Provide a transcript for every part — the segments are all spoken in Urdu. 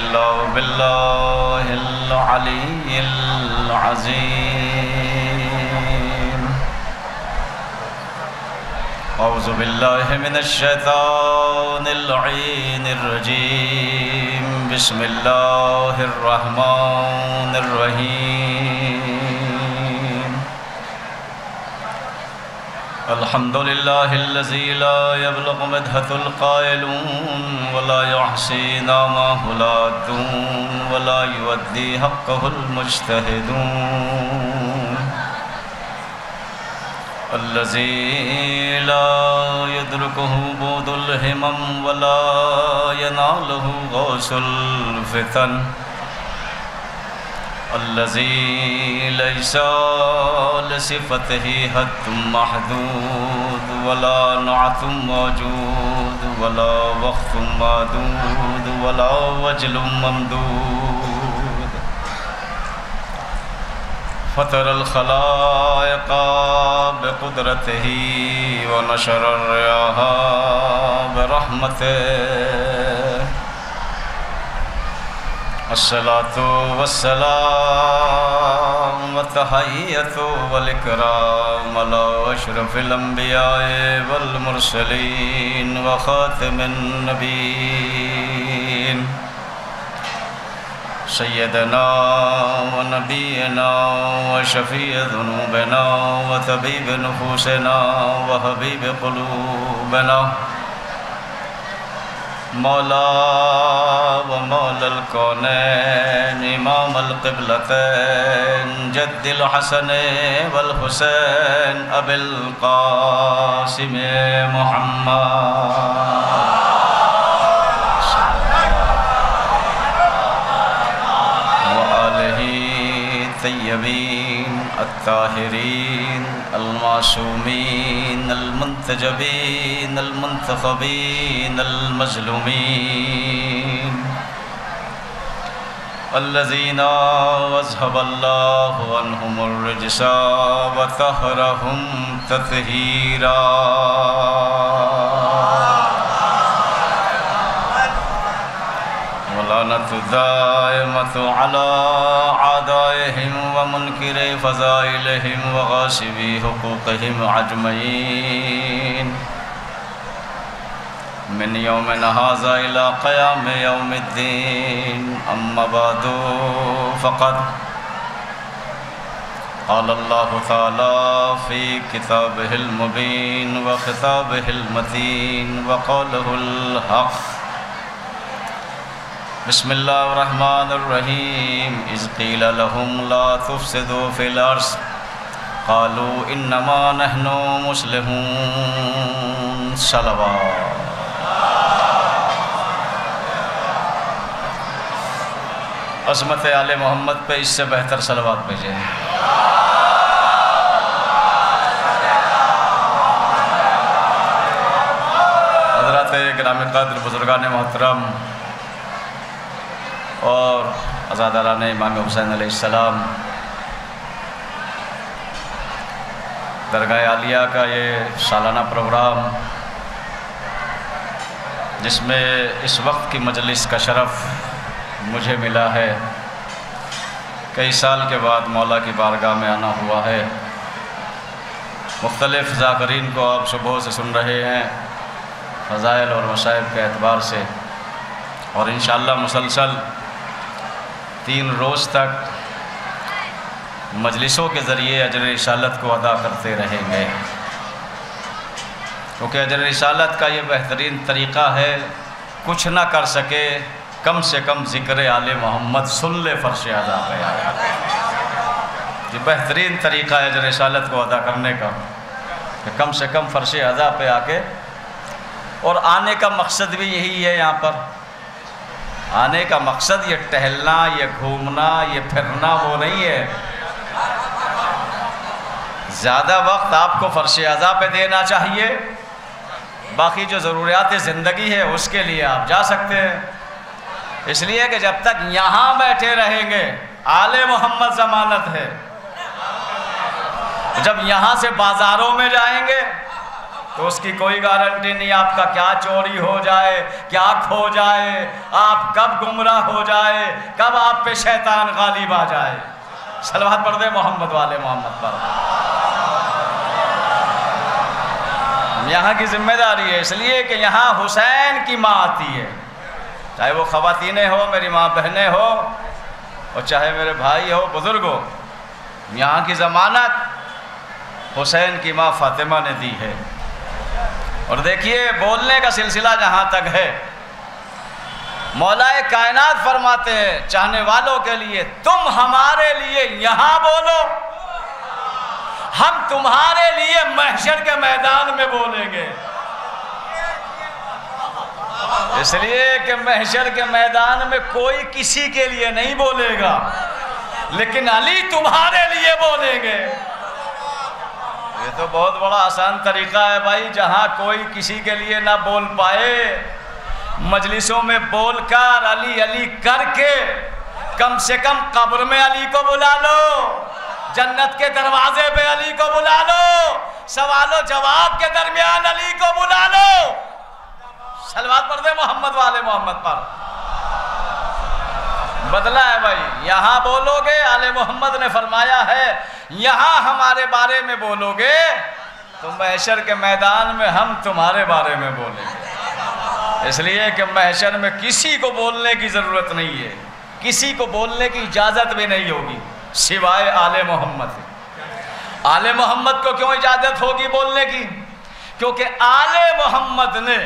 إلا بالله العلي العظيم. أعوذ بالله من الشيطان اللعين الرجيم. بسم الله الرحمن الرحيم. الحمد لله الذي لا يبلغ مدحة القائلون ولا يحصي نعمه العادون ولا يؤدي حقه المجتهدون. الذي لا يدركه بعد الهمم ولا يناله غوث الفتن. الذي ليس لصفته حد محدود ولا نعت موجود ولا وقت معدود ولا وجل ممدود. فطر الخلائق بقدرته ونشر الرياح برحمته. الصلاة والسلام والتحية والإكرام على أشرف الأنبياء والمرسلين وخاتم النبيين سيدنا ونبينا وشفيع ذنوبنا وطبيب نفوسنا وحبيب قلوبنا مولا ومولا الكونين امام القبلتين جد الحسن والحسين ابي القاسم محمد وآله الطيبين الطاهرين المعصومين المنتجبين المنتخبين المظلومين الذين أذهب الله عنهم الرجس وطهرهم تطهيرا. ولعنة الدائمة على أعدائهم ومنكر فضائلهم وغاصبي حقوقهم أجمعين من يومنا هذا إلى قيام يوم الدين. أما بعد فقد قال الله تعالى في كتابه المبين وخطابه المتين وقوله الحق. بسم الله الرحمن الرحيم. إذ قيل لهم لا تفسدوا في الأرض قالوا إنما نحن مصلحون. صلوات. عظمت آل محمد پہ اس سے بہتر صلوات بھیجیں. حضرات گرامی قدر بزرگان محترم اور عزاداران امام حسین علیہ السلام، درگاہ عالیہ کا یہ سالانہ پروگرام جس میں اس وقت کی مجلس کا شرف مجھے ملا ہے، کئی سال کے بعد مولا کی بارگاہ میں آنا ہوا ہے. مختلف ذاکرین کو آپ صبح سے سن رہے ہیں فضائل اور مصائب کے اعتبار سے، اور انشاءاللہ مسلسل 3 روز تک مجلسوں کے ذریعے اجر رسالت کو ادا کرتے رہیں گے، کیونکہ اجر رسالت کا یہ بہترین طریقہ ہے. کچھ نہ کر سکے کم سے کم ذکر آل محمد سن لے فرش ادا پہ آیا. یہ بہترین طریقہ ہے اجر رسالت کو ادا کرنے کا، کہ کم سے کم فرش ادا پہ آ کے، اور آنے کا مقصد بھی یہی ہے. یہاں پر آنے کا مقصد یہ ٹہلنا، یہ گھومنا، یہ پھرنا وہ نہیں ہے. زیادہ وقت آپ کو فرش ادا پہ دینا چاہیے، باقی جو ضروریات زندگی ہے اس کے لیے آپ جا سکتے ہیں. اس لیے کہ جب تک یہاں بیٹھے رہیں گے آل محمد ضمانت ہے. جب یہاں سے بازاروں میں جائیں گے تو اس کی کوئی گارنٹی نہیں آپ کا کیا چوری ہو جائے، کیا کھو جائے، آپ کب گمراہ ہو جائے، کب آپ پہ شیطان غالب آ جائے۔ صلوات پڑھ دے محمد والے محمد پر۔ یہاں کی ذمہ داری ہے، اس لیے کہ یہاں حسین کی ماں آتی ہے، چاہے وہ خواتینیں ہو، میری ماں بہنیں ہو، اور چاہے میرے بھائی ہو، بزرگ ہو، یہاں کی ضمانت حسین کی ماں فاطمہ نے دی ہے۔ اور دیکھیے بولنے کا سلسلہ جہاں تک ہے، مولا کائنات فرماتے ہیں چاہنے والوں کے لیے تم ہمارے لیے یہاں بولو، ہم تمہارے لیے محشر کے میدان میں بولیں گے۔ اس لیے کہ محشر کے میدان میں کوئی کسی کے لیے نہیں بولے گا، لیکن علی تمہارے لیے بولیں گے۔ یہ تو بہت بڑا آسان طریقہ ہے بھائی، جہاں کوئی کسی کے لیے نہ بول پائے، مجلسوں میں بول کر علی علی کر کے کم سے کم قبر میں علی کو بلا لو، جنت کے دروازے پہ علی کو بلا لو، سوال و جواب کے درمیان علی کو بلا لو۔ صلوات پڑھ دے محمد والے محمد پر۔ بدلہ ہے بھائی، یہاں بولو گے، آل محمد نے فرمایا ہے یہاں ہمارے بارے میں بولو گے تو محشر کے میدان میں ہم تمہارے بارے میں بولیں گے۔ اس لیے کہ محشر میں کسی کو بولنے کی ضرورت نہیں ہے، کسی کو بولنے کی اجازت بھی نہیں ہوگی سوائے آل محمد۔ آل محمد کو کیوں اجازت ہوگی بولنے کی؟ کیونکہ آل محمد نے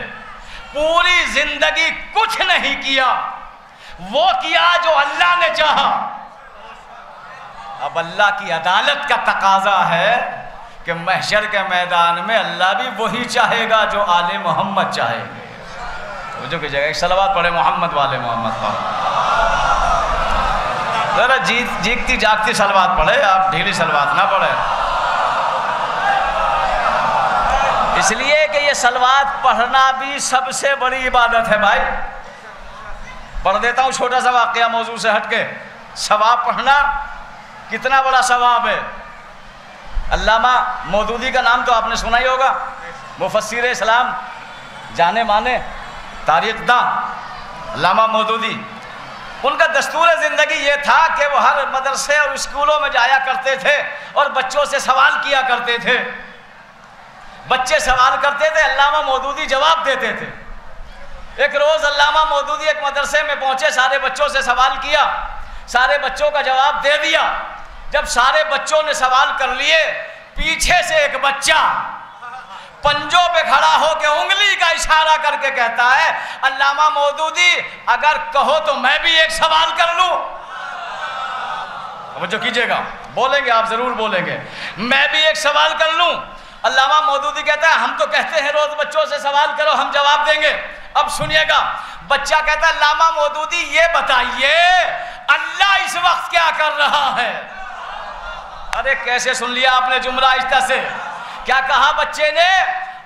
پوری زندگی کچھ نہیں کیا، وہ کیا جو اللہ نے چاہا۔ اب اللہ کی عدالت کا تقاضا ہے کہ محشر کے میدان میں اللہ بھی وہی چاہے گا جو آل محمد چاہے گا۔ جو کہ جگہ ایک صلوات پڑھے محمد والے محمد پر۔ ذرا جیگتی جاگتی صلوات پڑھے، آپ ڈھیلی صلوات نہ پڑھے۔ اس لیے کہ یہ صلوات پڑھنا بھی سب سے بڑی عبادت ہے بھائی۔ پڑھ دیتا ہوں چھوٹا سا واقعہ موضوع سے ہٹ کے۔ ثواب پڑھنا کتنا بڑا ثواب ہے۔ علامہ مودودی کا نام تو آپ نے سنا ہی ہوگا، مفسر اسلام، جانے مانے تاریخ داں علامہ مودودی۔ ان کا دستور زندگی یہ تھا کہ وہ ہر مدرسے اور اسکولوں میں جایا کرتے تھے اور بچوں سے سوال کیا کرتے تھے۔ بچے سوال کرتے تھے، علامہ مودودی جواب دیتے تھے۔ ایک روز علامہ مودودی ایک مدرسے میں پہنچے، سارے بچوں سے سوال کیا، سارے بچوں کا جواب دے دیا۔ جب سارے بچوں نے سوال کر لیے، پیچھے سے ایک بچہ پنجوں پہ کھڑا ہو کے انگلی کا اشارہ کر کے کہتا ہے علامہ مودودی اگر کہو تو میں بھی ایک سوال کر لوں۔ توجہ کیجئے گا، بولیں گے آپ ضرور بولیں گے، میں بھی ایک سوال کر لوں۔ علامہ مودودی کہتا ہے ہم تو کہتے ہیں روز بچوں سے سوال کرو ہم جواب دیں گے۔ اب سنیے گا، بچہ کہتا ہے علامہ مودودی یہ بتائیے اللہ اس وقت کیا کر رہا ہے؟ ارے کیسے سن لیا آپ نے جملہ آہستہ سے؟ کیا کہا بچے نے؟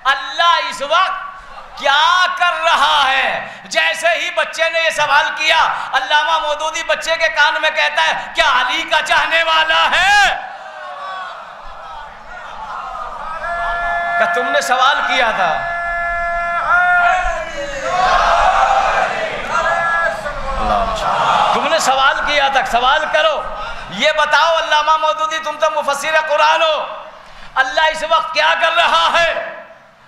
اللہ اس وقت کیا کر رہا ہے۔ جیسے ہی بچے نے یہ سوال کیا، علامہ مودودی بچے کے کان میں کہتا ہے کیا علی کا چاہنے والا ہے؟ کہ تم نے سوال کیا تھا، تم نے سوال کیا تھا، سوال کرو، یہ بتاؤ علامہ مودودی تم تو مفسر قرآن ہو، اللہ اس وقت کیا کر رہا ہے؟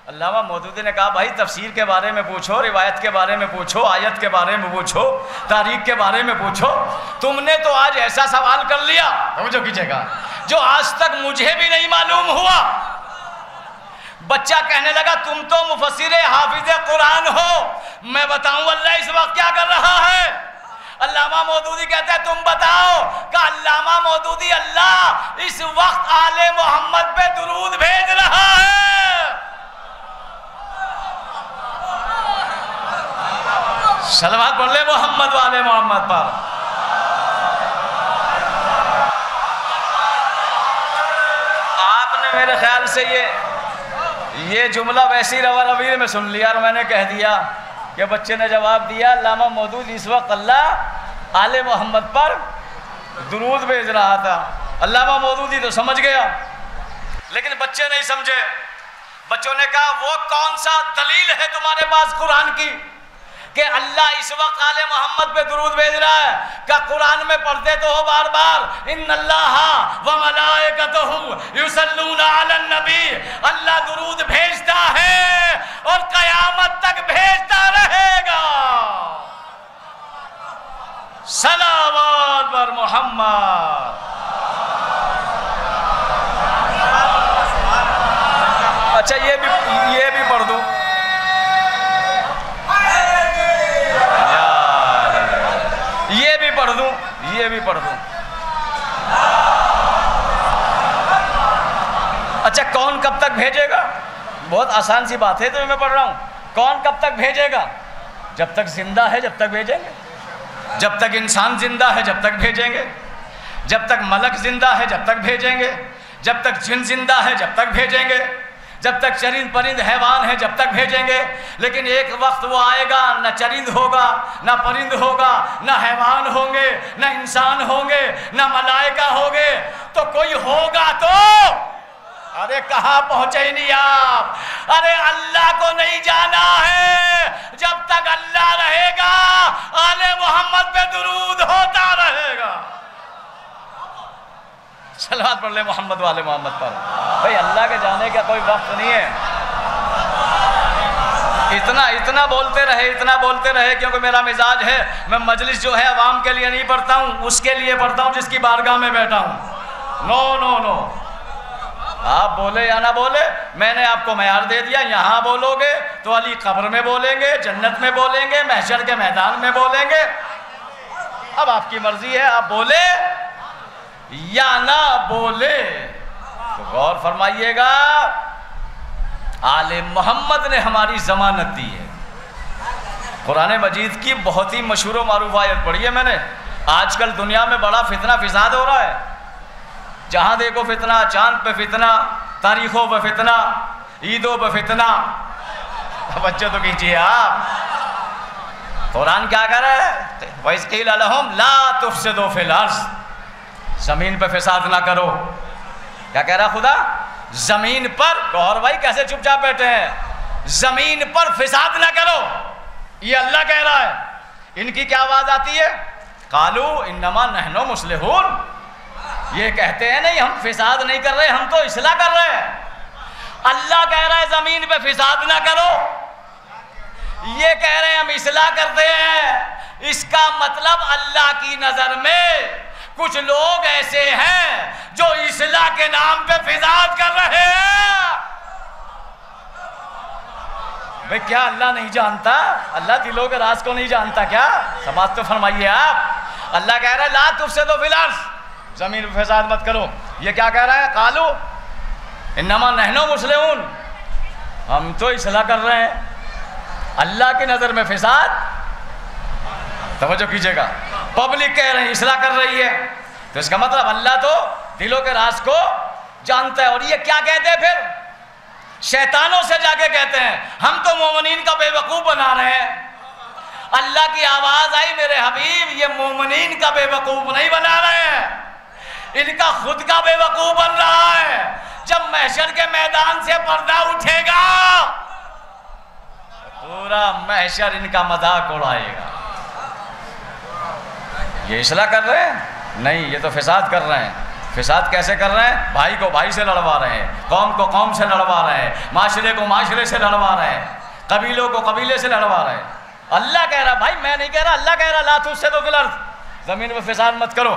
علامہ مودودی نے کہا بھائی تفسیر کے بارے میں پوچھو، روایت کے بارے میں پوچھو، آیت کے بارے میں پوچھو، تاریخ کے بارے میں پوچھو، تم نے تو آج ایسا سوال کر لیا توجہ کیجئے گا جو آج تک مجھے بھی نہیں معلوم ہوا۔ بچہ کہنے لگا تم تو مفسر حافظ قرآن ہو، میں بتاؤں اللہ اس وقت کیا کر رہا ہے؟ علامہ مودودی کہتا ہے تم بتاؤ۔ کہ علامہ مودودی اللہ اس وقت آل محمد پہ درود بھیج رہا ہے۔ صلوات پڑھ لے محمد والے محمد پر۔ آپ نے میرے خیال سے یہ جملہ ویسی روا روی میں سن لیا اور میں نے کہہ دیا کہ بچے نے جواب دیا علامہ مودودی اس وقت اللہ آل محمد پر درود بھیج رہا تھا۔ علامہ مودودی تو سمجھ گیا لیکن بچے نہیں سمجھے۔ بچوں نے کہا وہ کون سا دلیل ہے تمہارے پاس قرآن کی کہ اللہ اس وقت آل محمد پہ درود بھیج رہا ہے؟ کہ قرآن میں پڑھتے تو ہو بار بار ان اللہ و ملائکتہ یصلون علی النبی، اللہ درود بھیجتا ہے اور قیامت تک بھیجتا رہے گا، صلوات بر محمد۔ اچھا یہ بھی پڑھ دوں، یہ بھی پڑھ دوں۔ اچھا کون کب تک بھیجے گا؟ بہت آسان سی بات ہے تو میں پڑھ رہا ہوں۔ کون کب تک بھیجے گا؟ جب تک زندہ ہے جب تک بھیجیں گے، جب تک انسان زندہ ہے جب تک بھیجیں گے، جب تک ملک زندہ ہے جب تک بھیجیں گے، جب تک جن زندہ ہے جب تک بھیجیں گے، جب تک چرند پرند حیوان ہے جب تک بھیجیں گے۔ لیکن ایک وقت وہ آئے گا نہ چرند ہوگا نہ پرند ہوگا نہ حیوان ہوں گے نہ انسان ہوں گے نہ ملائکہ ہوں گے، تو کوئی ہوگا تو ارے کہاں پہنچے نہیں آپ؟ ارے اللہ کو نہیں جانا ہے، جب تک اللہ رہے گا آل محمد پہ درود ہوتا رہے گا۔ صلوات پڑھ لے محمد والے محمد پر۔ بھئی اللہ کے جانے کا کوئی وقت نہیں ہے۔ اتنا بولتے رہے کیونکہ میرا مزاج ہے، میں مجلس جو ہے عوام کے لیے نہیں پڑھتا ہوں، اس کے لیے پڑھتا ہوں جس کی بارگاہ میں بیٹھا ہوں۔ نو آپ بولے یا نہ بولے، میں نے آپ کو معیار دے دیا، یہاں بولو گے تو علی قبر میں بولیں گے، جنت میں بولیں گے، محشر کے میدان میں بولیں گے۔ اب آپ کی مرضی ہے، آپ بولے یا نہ بولے۔ تو غور فرمائیے گا، آل محمد نے ہماری ضمانت دی ہے۔ قرآن مجید کی بہت ہی مشہور و معروف آیت پڑھی ہے میں نے۔ آج کل دنیا میں بڑا فتنہ فساد ہو رہا ہے، جہاں دیکھو فتنہ، چاند پہ فتنہ، تاریخوں پہ فتنہ، عیدوں پہ فتنہ۔ بچے تو کیجیے آپ، قرآن کیا کہہ رہا ہے؟ وَإِذْ قِيلَ لَهُمْ لَا تُفْسِدُوا فِي الْأَرْضِ، زمین پہ فساد نہ کرو۔ کیا کہہ رہا خدا؟ زمین پر، گوھر بھائی کیسے چپ چاپ بیٹھے ہیں، زمین پر فساد نہ کرو، یہ اللہ کہہ رہا ہے۔ ان کی کیا آواز آتی ہے؟ قَالُوا إِنَّمَا نَحْنُ مُصْلِحُونَ، یہ کہتے ہیں نہیں ہم فساد نہیں کر رہے، ہم تو اصلاح کر رہے ہیں۔ اللہ کہہ رہا ہے زمین پہ فساد نہ کرو، یہ کہہ رہے ہیں ہم اصلاح کرتے ہیں۔ اس کا مطلب اللہ کی نظر میں کچھ لوگ ایسے ہیں جو اصلاح کے نام پہ فساد کر رہے ہیں۔ بھئی کیا اللہ نہیں جانتا؟ اللہ دلوں کے راز کو نہیں جانتا کیا؟ سماعت تو فرمائیے آپ۔ اللہ کہہ رہا ہے لا تفسدوا فی الارض، زمین پہ فساد مت کرو۔ یہ کیا کہہ رہا ہے؟ قالوا انما نحن مصلحون، ہم تو اصلاح کر رہے ہیں۔ اللہ کی نظر میں فساد، توجہ کیجئے گا، پبلک کہہ رہے ہیں اصلاح کر رہی ہے، تو اس کا مطلب اللہ تو دلوں کے راز کو جانتا ہے۔ اور یہ کیا کہتے ہیں پھر؟ شیطانوں سے جا کے کہتے ہیں ہم تو مومنین کا بے وقوف بنا رہے ہیں۔ اللہ کی آواز آئی میرے حبیب یہ مومنین کا بے وقوف نہیں بنا رہے ہیں، ان کا خود کا بے وقوف بن رہا ہے۔ جب محشر کے میدان سے پردہ اٹھے گا پورا محشر ان کا مذاق اڑائے گا۔ یہ اصلاح کر رہے ہیں؟ نہیں، یہ تو فساد کر رہے ہیں۔ فساد کیسے کر رہے ہیں؟ بھائی کو بھائی سے لڑوا رہے ہیں، قوم کو قوم سے لڑوا رہے ہیں، معاشرے کو معاشرے سے لڑوا رہے ہیں، قبیلوں کو قبیلے سے لڑوا رہے ہیں۔ اللہ کہہ رہا، بھائی میں نہیں کہہ رہا، اللہ کہہ رہا لا تفسدوا فی الارض، زمین پر فساد مت کرو،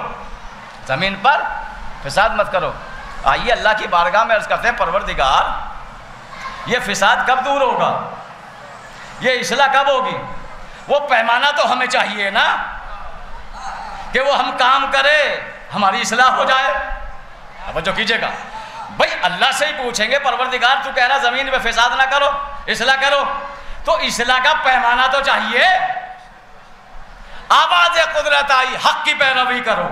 زمین پر فساد مت کرو۔ آئیے اللہ کی بارگاہ میں عرض کرتے ہیں پروردگار یہ فساد کب دور ہوگا، یہ اصلاح کب ہوگی؟ وہ پیمانہ تو ہمیں چاہیے نا کہ وہ ہم کام کرے ہماری اصلاح ہو جائے۔ توجہ کیجئے گا، بھئی اللہ سے ہی پوچھیں گے پروردگار تو کہہ رہا زمین پہ فساد نہ کرو، اصلاح کرو، تو اصلاح کا پیمانہ تو چاہیے۔ آواز قدرت آئی حق کی پیروی کرو۔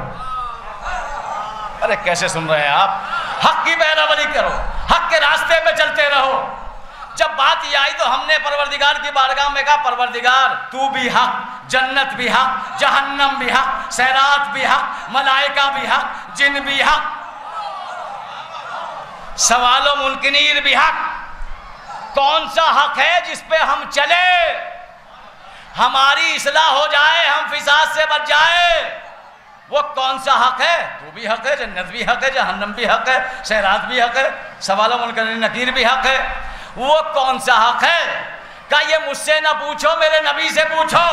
ارے کیسے سن رہے ہیں آپ؟ حق کی پیروی کرو، حق کے راستے پہ چلتے رہو۔ جب بات یہ آئی تو ہم نے پروردگار کی بارگاہ میں کہا پروردگار تو بھی حق، جنت بھی حق، جہنم بھی حق، صراط بھی حق، ملائکہ بھی حق، جن بھی حق، سوال و منکرین بھی حق۔ کون سا حق ہے جس پہ ہم چلے، ہماری اصلاح ہو جائے، ہم فساد سے بچ جائے؟ وہ کون سا حق ہے؟ تو بھی حق ہے، جنت بھی حق ہے، جہنم بھی حق ہے، صراط بھی حق ہے، سوال و منکر نکیر بھی حق ہے۔ وہ کون سا حق ہے؟ کہ یہ مجھ سے نہ پوچھو، میرے نبی سے پوچھو۔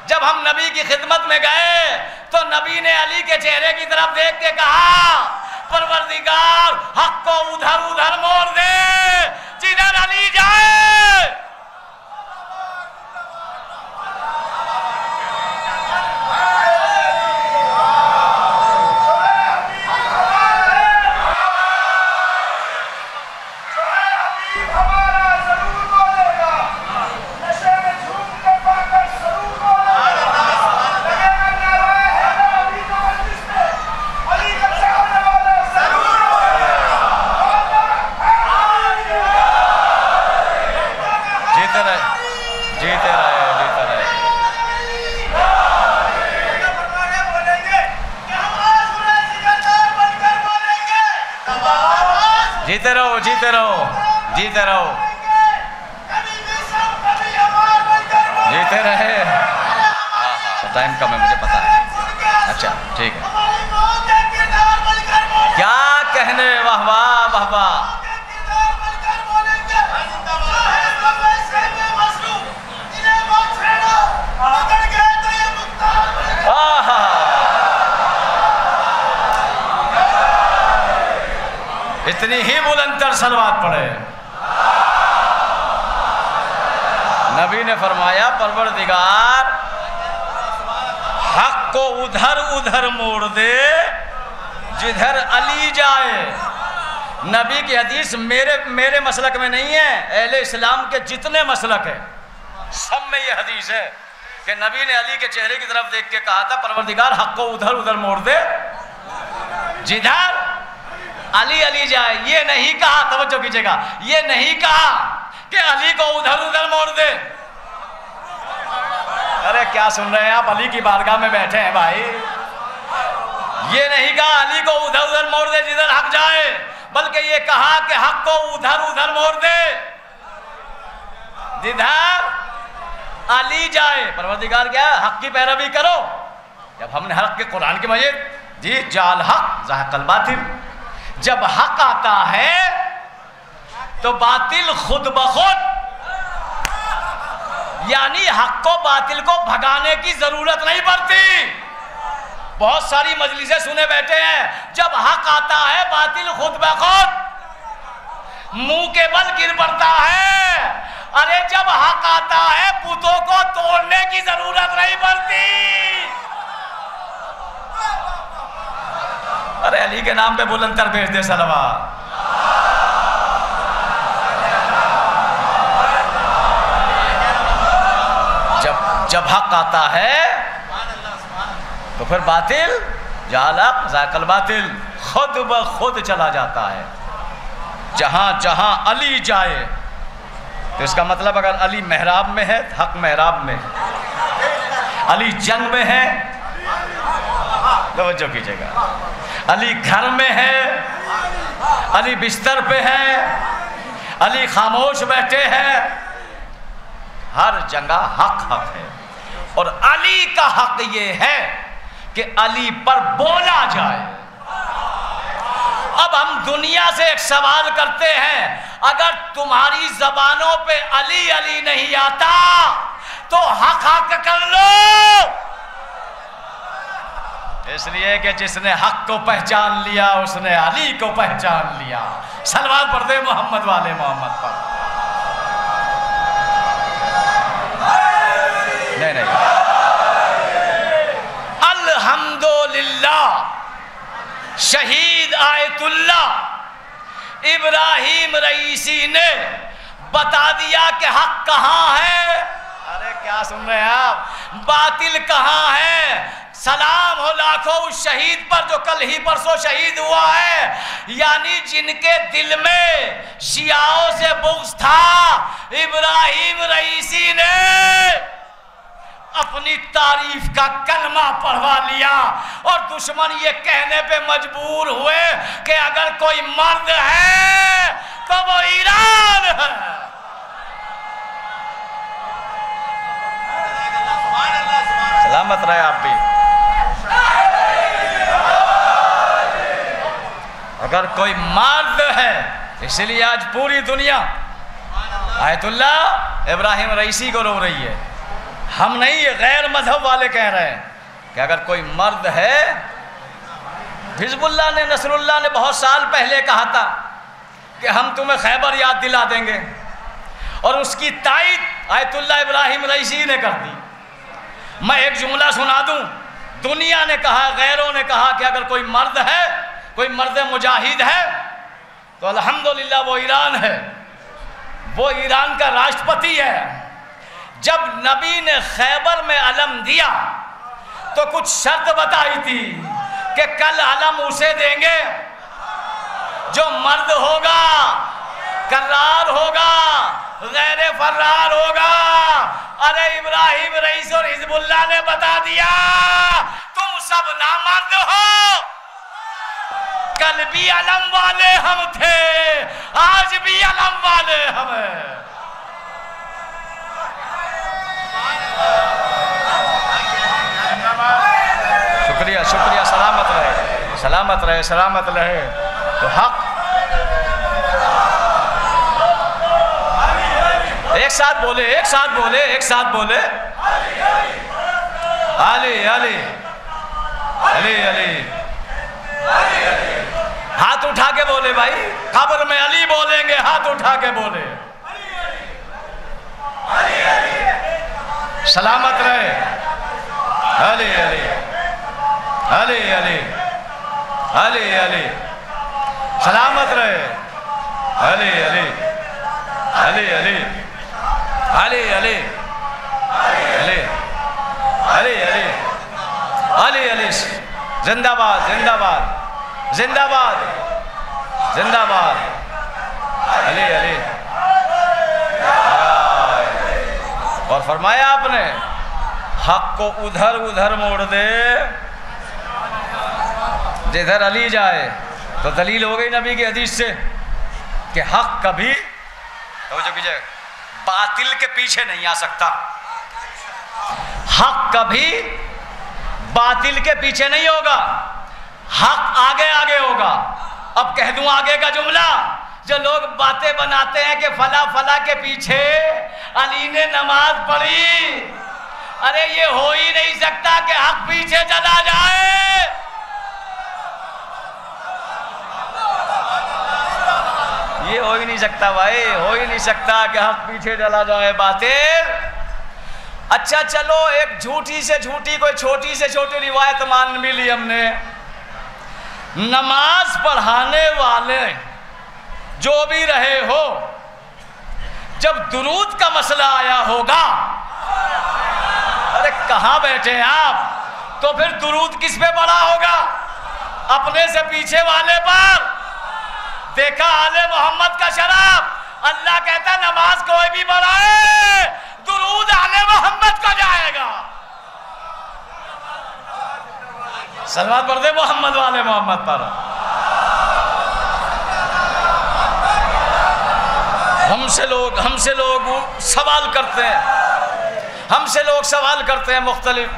جب ہم نبی کی خدمت میں گئے تو نبی نے علی کے چہرے کی طرف دیکھ کے کہا پروردگار حق کو ادھر ادھر موڑ دے جدھر علی جائے۔ جیتے رہو، جیتے رہو، جیتے رہو، جیتے رہے۔ ہاں ٹائم کم ہے، مجھے پتا ہے۔ اچھا ٹھیک ہے، کیا کہنے، واہ واہ واہ واہ۔ اتنی ہی بلند تر صلوات پڑھے۔ نبی نے فرمایا پروردگار حق کو ادھر ادھر موڑ دے جدھر علی جائے۔ نبی کی حدیث میرے مسلک میں نہیں ہے، اہل اسلام کے جتنے مسلک ہیں سب میں یہ حدیث ہے کہ نبی نے علی کے چہرے کی طرف دیکھ کے کہا تھا پروردگار حق کو ادھر ادھر موڑ دے جدھر علی جائے۔ یہ نہیں کہا، توجہ کیجئے گا، یہ نہیں کہا کہ علی کو ادھر ادھر موڑ دے۔ ارے کیا سن رہے ہیں آپ؟ علی کی بارگاہ میں بیٹھے ہیں بھائی۔ یہ نہیں کہا علی کو ادھر ادھر موڑ دے جدھر حق جائے، بلکہ یہ کہا کہ حق کو ادھر ادھر موڑ دے جدھر علی جائے۔ پروردگار کیا ہے؟ حق کی پیروی کرو۔ جب ہم نے حق کے قرآن کی مجید جی جعل حق زاہق الباطل، جب حق آتا ہے تو باطل خود بخود، یعنی حق کو باطل کو بھگانے کی ضرورت نہیں پڑتی۔ بہت ساری مجلسیں سنے بیٹھے ہیں، جب حق آتا ہے باطل خود بخود منہ کے بل گر پڑتا ہے۔ ارے جب حق آتا ہے بتوں کو توڑنے کی ضرورت نہیں پڑتی۔ ارے علی کے نام پہ بلند تر بھیج دے صلوات۔ جب حق آتا ہے تو پھر باطل جعل حق زاہق الباطل خود بخود چلا جاتا ہے۔ جہاں جہاں علی جائے تو اس کا مطلب اگر علی محراب میں ہے حق محراب میں، علی جنگ میں ہے، توجہ کیجئے گا، علی گھر میں ہے، علی بستر پہ ہے، علی خاموش بیٹھے ہیں، ہر جگہ حق ہے۔ اور علی کا حق یہ ہے کہ علی پر بولا جائے۔ اب ہم دنیا سے ایک سوال کرتے ہیں، اگر تمہاری زبانوں پہ علی علی نہیں آتا تو حق حق کر لو۔ اس لیے کہ جس نے حق کو پہچان لیا اس نے علی کو پہچان لیا۔ صلوات پڑھ دے محمد والے محمد پر۔ نہیں الحمدللہ، شہید آیت اللہ ابراہیم رئیسی نے بتا دیا کہ حق کہاں ہے۔ ارے کیا سن رہے ہیں آپ؟ باطل کہاں ہے؟ سلام ہو لاکھوں اس شہید پر جو کل ہی پرسوں شہید ہوا ہے، یعنی جن کے دل میں شیعوں سے بغض تھا، ابراہیم رئیسی نے اپنی تعریف کا کلمہ پڑھوا لیا اور دشمن یہ کہنے پہ مجبور ہوئے کہ اگر کوئی مرد ہے تو وہ ایران ہے. سلامت رہے آپ بھی. اگر کوئی مرد ہے، اس لیے آج پوری دنیا آیت اللہ ابراہیم رئیسی کو رو رہی ہے. ہم نہیں، یہ غیر مذہب والے کہہ رہے ہیں کہ اگر کوئی مرد ہے. حزب اللہ نے، نصر اللہ نے بہت سال پہلے کہا تھا کہ ہم تمہیں خیبر یاد دلا دیں گے، اور اس کی تائید آیت اللہ ابراہیم رئیسی نے کر دی. میں ایک جملہ سنا دوں. دنیا نے کہا، غیروں نے کہا کہ اگر کوئی مرد ہے، کوئی مرد مجاہد ہے تو الحمدللہ وہ ایران ہے، وہ ایران کا راشٹرپتی ہے. جب نبی نے خیبر میں علم دیا تو کچھ شرط بتائی تھی کہ کل علم اسے دیں گے جو مرد ہوگا، کرار ہوگا، غیر فرار ہوگا. ارے ابراہیم رئیس اور حزب اللہ نے بتا دیا تم سب نامرد ہو. کل بھی علم والے ہم تھے، آج بھی علم والے ہم ہیں. شکریہ شکریہ. سلامت رہے، سلامت رہے، سلامت رہے. تو حق ایک ساتھ بولے، ایک ساتھ بولے، ایک ساتھ بولے. علی علی علی علی. ہاتھ اٹھا کے بولے بھائی. قبر میں علی بولیں گے، ہاتھ اٹھا کے بولے. سلامت رہے. علی علی علی علی علی علی. سلامت رہے. علی علی علی علی علی علی علی علی علی علی علی. زندہ باد، زندہ باد، زندہ باد، زندہ باد. علی علی. اور فرمایا آپ نے حق کو ادھر ادھر موڑ دے، جدھر علی جائے. تو دلیل ہو گئی نبی کی حدیث سے کہ حق کبھی توجہ کیجئے باطل کے پیچھے نہیں آ سکتا. حق کبھی باطل کے پیچھے نہیں ہوگا، حق آگے آگے ہوگا. اب کہہ دوں آگے کا جملہ. جو لوگ باتیں بناتے ہیں کہ فلاں فلاں کے پیچھے علی نے نماز پڑھی، ارے یہ ہو ہی نہیں سکتا کہ حق پیچھے چلا جائے. یہ ہو ہی نہیں سکتا بھائی، ہو ہی نہیں سکتا کہ حق پیچھے چلا جائے. باطل. اچھا چلو ایک جھوٹی سے جھوٹی، کوئی چھوٹی سے چھوٹی روایت مان بھی لی ہم نے. نماز پڑھانے والے جو بھی رہے ہو، جب درود کا مسئلہ آیا ہوگا، ارے کہاں بیٹھے ہیں آپ؟ تو پھر درود کس پہ پڑھا ہوگا؟ اپنے سے پیچھے والے پر. دیکھا آل محمد کا شرف. اللہ کہتا ہے نماز کوئی بھی پڑھائے، درود آل محمد کو جائے گا. صلوات پڑھ دے محمد والے محمد پر. ہم سے لوگ سوال کرتے ہیں، ہم سے لوگ سوال کرتے ہیں مختلف.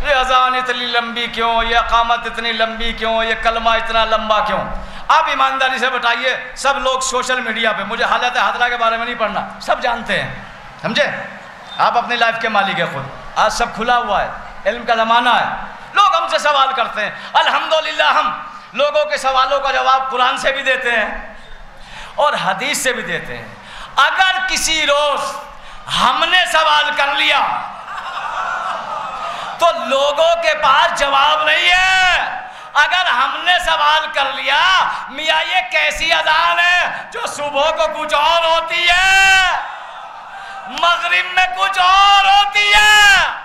یہ اذان اتنی لمبی کیوں، یہ اقامت اتنی لمبی کیوں، یہ کلمہ اتنا لمبا کیوں؟ آپ ایمانداری سے بتائیے. سب لوگ سوشل میڈیا پہ، مجھے حالت حاضرہ کے بارے میں نہیں پڑھنا، سب جانتے ہیں، سمجھے؟ آپ اپنی لائف کے مالک ہیں خود. آج سب کھلا ہوا ہے، علم کا زمانہ ہے. لوگ ہم سے سوال کرتے ہیں. الحمدللہ ہم لوگوں کے سوالوں کا جواب قرآن سے بھی دیتے ہیں اور حدیث سے بھی دیتے ہیں. اگر کسی روز ہم نے سوال کر لیا تو لوگوں کے پاس جواب نہیں ہے. اگر ہم نے سوال کر لیا میاں یہ کیسی اذان ہے جو صبح کو کچھ اور ہوتی ہے، مغرب میں کچھ اور ہوتی ہے،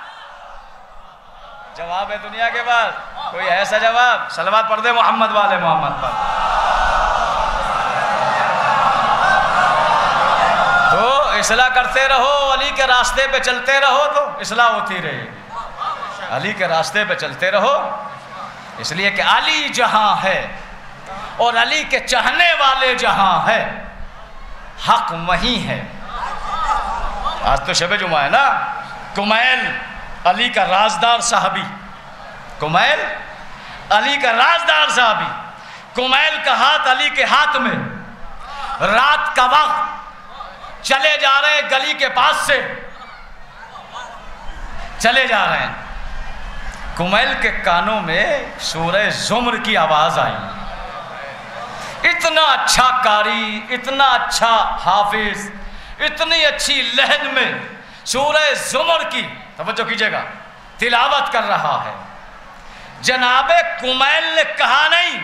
جواب ہے دنیا کے پاس کوئی ایسا جواب؟ صلوات پڑھ دے محمد والے محمد پر. تو اصلاح کرتے رہو، علی کے راستے پہ چلتے رہو تو اصلاح ہوتی رہے گی. علی کے راستے پہ چلتے رہو، اس لیے کہ علی جہاں ہے اور علی کے چاہنے والے جہاں ہے حق وہی ہے. آج تو شب جمعہ ہے نا. کمیل علی کا رازدار صحابی, کمیل علی کا رازدار صحابی, کمیل کا ہاتھ علی کے ہاتھ میں, رات کا وقت چلے جا رہے ہیں گلی کے پاس سے, چلے جا رہے ہیں. کمیل کے کانوں میں سورہ زمر کی آواز آئی. اتنا اچھا قاری, اتنا اچھا حافظ, اتنی اچھی لہن میں سورہ زمر کی, توجہ کیجئے گا, تلاوت کر رہا ہے. جناب کمیل نے کہا نہیں,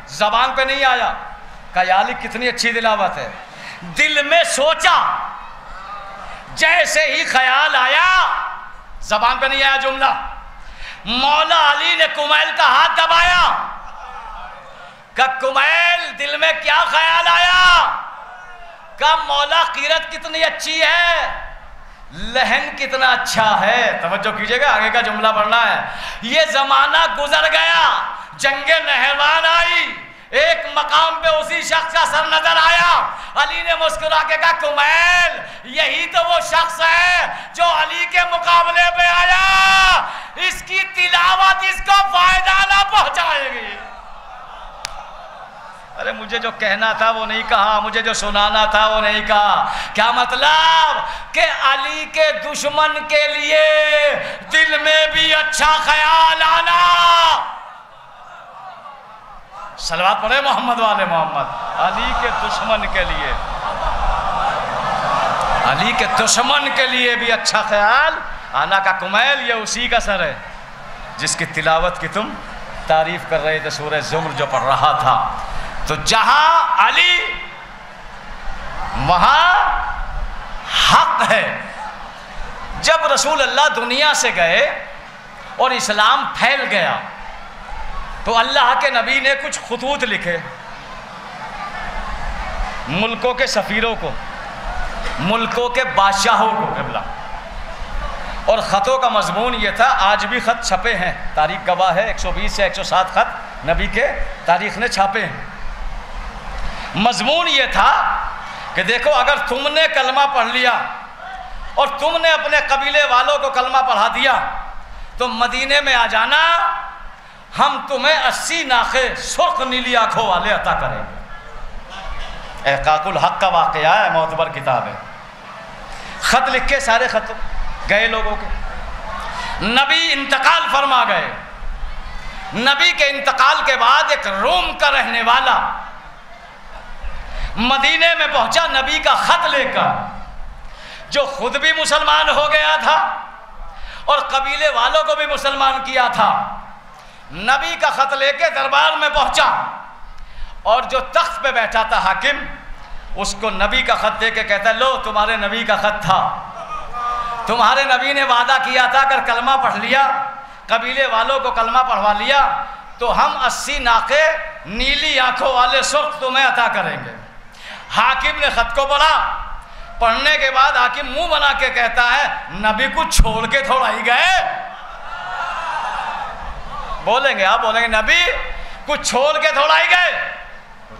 زبان پہ نہیں آیا, کہا یا علی کتنی اچھی تلاوت ہے. دل میں سوچا, جیسے ہی خیال آیا, زبان پہ نہیں آیا جملہ, مولا علی نے کمیل کا ہاتھ دبایا. کہا کمیل دل میں کیا خیال آیا؟ کہا مولا قیرت کتنی اچھی ہے, لہن کتنا اچھا ہے. توجہ کیجئے گا, آگے کا جملہ پڑھنا ہے. یہ زمانہ گزر گیا, جنگ نہروان آئی, ایک مقام پہ اسی شخص کا سر نظر آیا. علی نے مسکرا کے کہا کمیل یہی تو وہ شخص ہے جو علی کے مقابلے پہ آیا, اس کی تلاوت اس کو فائدہ نہ پہنچائے گی. ارے مجھے جو کہنا تھا وہ نہیں کہا, مجھے جو سنانا تھا وہ نہیں کہا. کیا مطلب؟ کہ علی کے دشمن کے لیے دل میں بھی اچھا خیال آنا. صلوات پڑھے محمد والے محمد. علی کے دشمن کے لیے, علی کے دشمن کے لیے بھی اچھا خیال آنا. کا کمیل یہ اسی کا سر ہے جس کی تلاوت کی تم تعریف کر رہے تھے, سورہ زمر جو پڑھ رہا تھا. تو جہاں علی وہاں حق ہے. جب رسول اللہ دنیا سے گئے اور اسلام پھیل گیا تو اللہ کے نبی نے کچھ خطوط لکھے ملکوں کے سفیروں کو, ملکوں کے بادشاہوں کو قبلہ. اور خطوں کا مضمون یہ تھا, آج بھی خط چھپے ہیں, تاریخ گواہ ہے, 120 سے 107 خط نبی کے تاریخ نے چھاپے ہیں. مضمون یہ تھا کہ دیکھو اگر تم نے کلمہ پڑھ لیا اور تم نے اپنے قبیلے والوں کو کلمہ پڑھا دیا تو مدینے میں آ جانا, ہم تمہیں 80 ناخے سرخ نیلی آنکھوں والے عطا کریں گے. احقاق الحق کا واقعہ ہے, معتبر کتاب ہے. خط لکھ کے سارے خط گئے لوگوں کے. نبی انتقال فرما گئے. نبی کے انتقال کے بعد ایک روم کا رہنے والا مدینے میں پہنچا نبی کا خط لے کر, جو خود بھی مسلمان ہو گیا تھا اور قبیلے والوں کو بھی مسلمان کیا تھا. نبی کا خط لے کے دربار میں پہنچا اور جو تخت پہ بیٹھا تھا حاکم, اس کو نبی کا خط دے کے کہتا ہے لو تمہارے نبی کا خط تھا, تمہارے نبی نے وعدہ کیا تھا اگر کلمہ پڑھ لیا, قبیلے والوں کو کلمہ پڑھوا لیا تو ہم 80 ناقے نیلی آنکھوں والے سرخ تمہیں عطا کریں گے. حاکم نے خط کو پڑھا, پڑھنے کے بعد حاکم منہ بنا کے کہتا ہے نبی کو چھوڑ کے تھوڑا ہی گئے. بولیں گے آپ, بولیں گے نبی کو چھوڑ کے تھوڑا ہی گئے.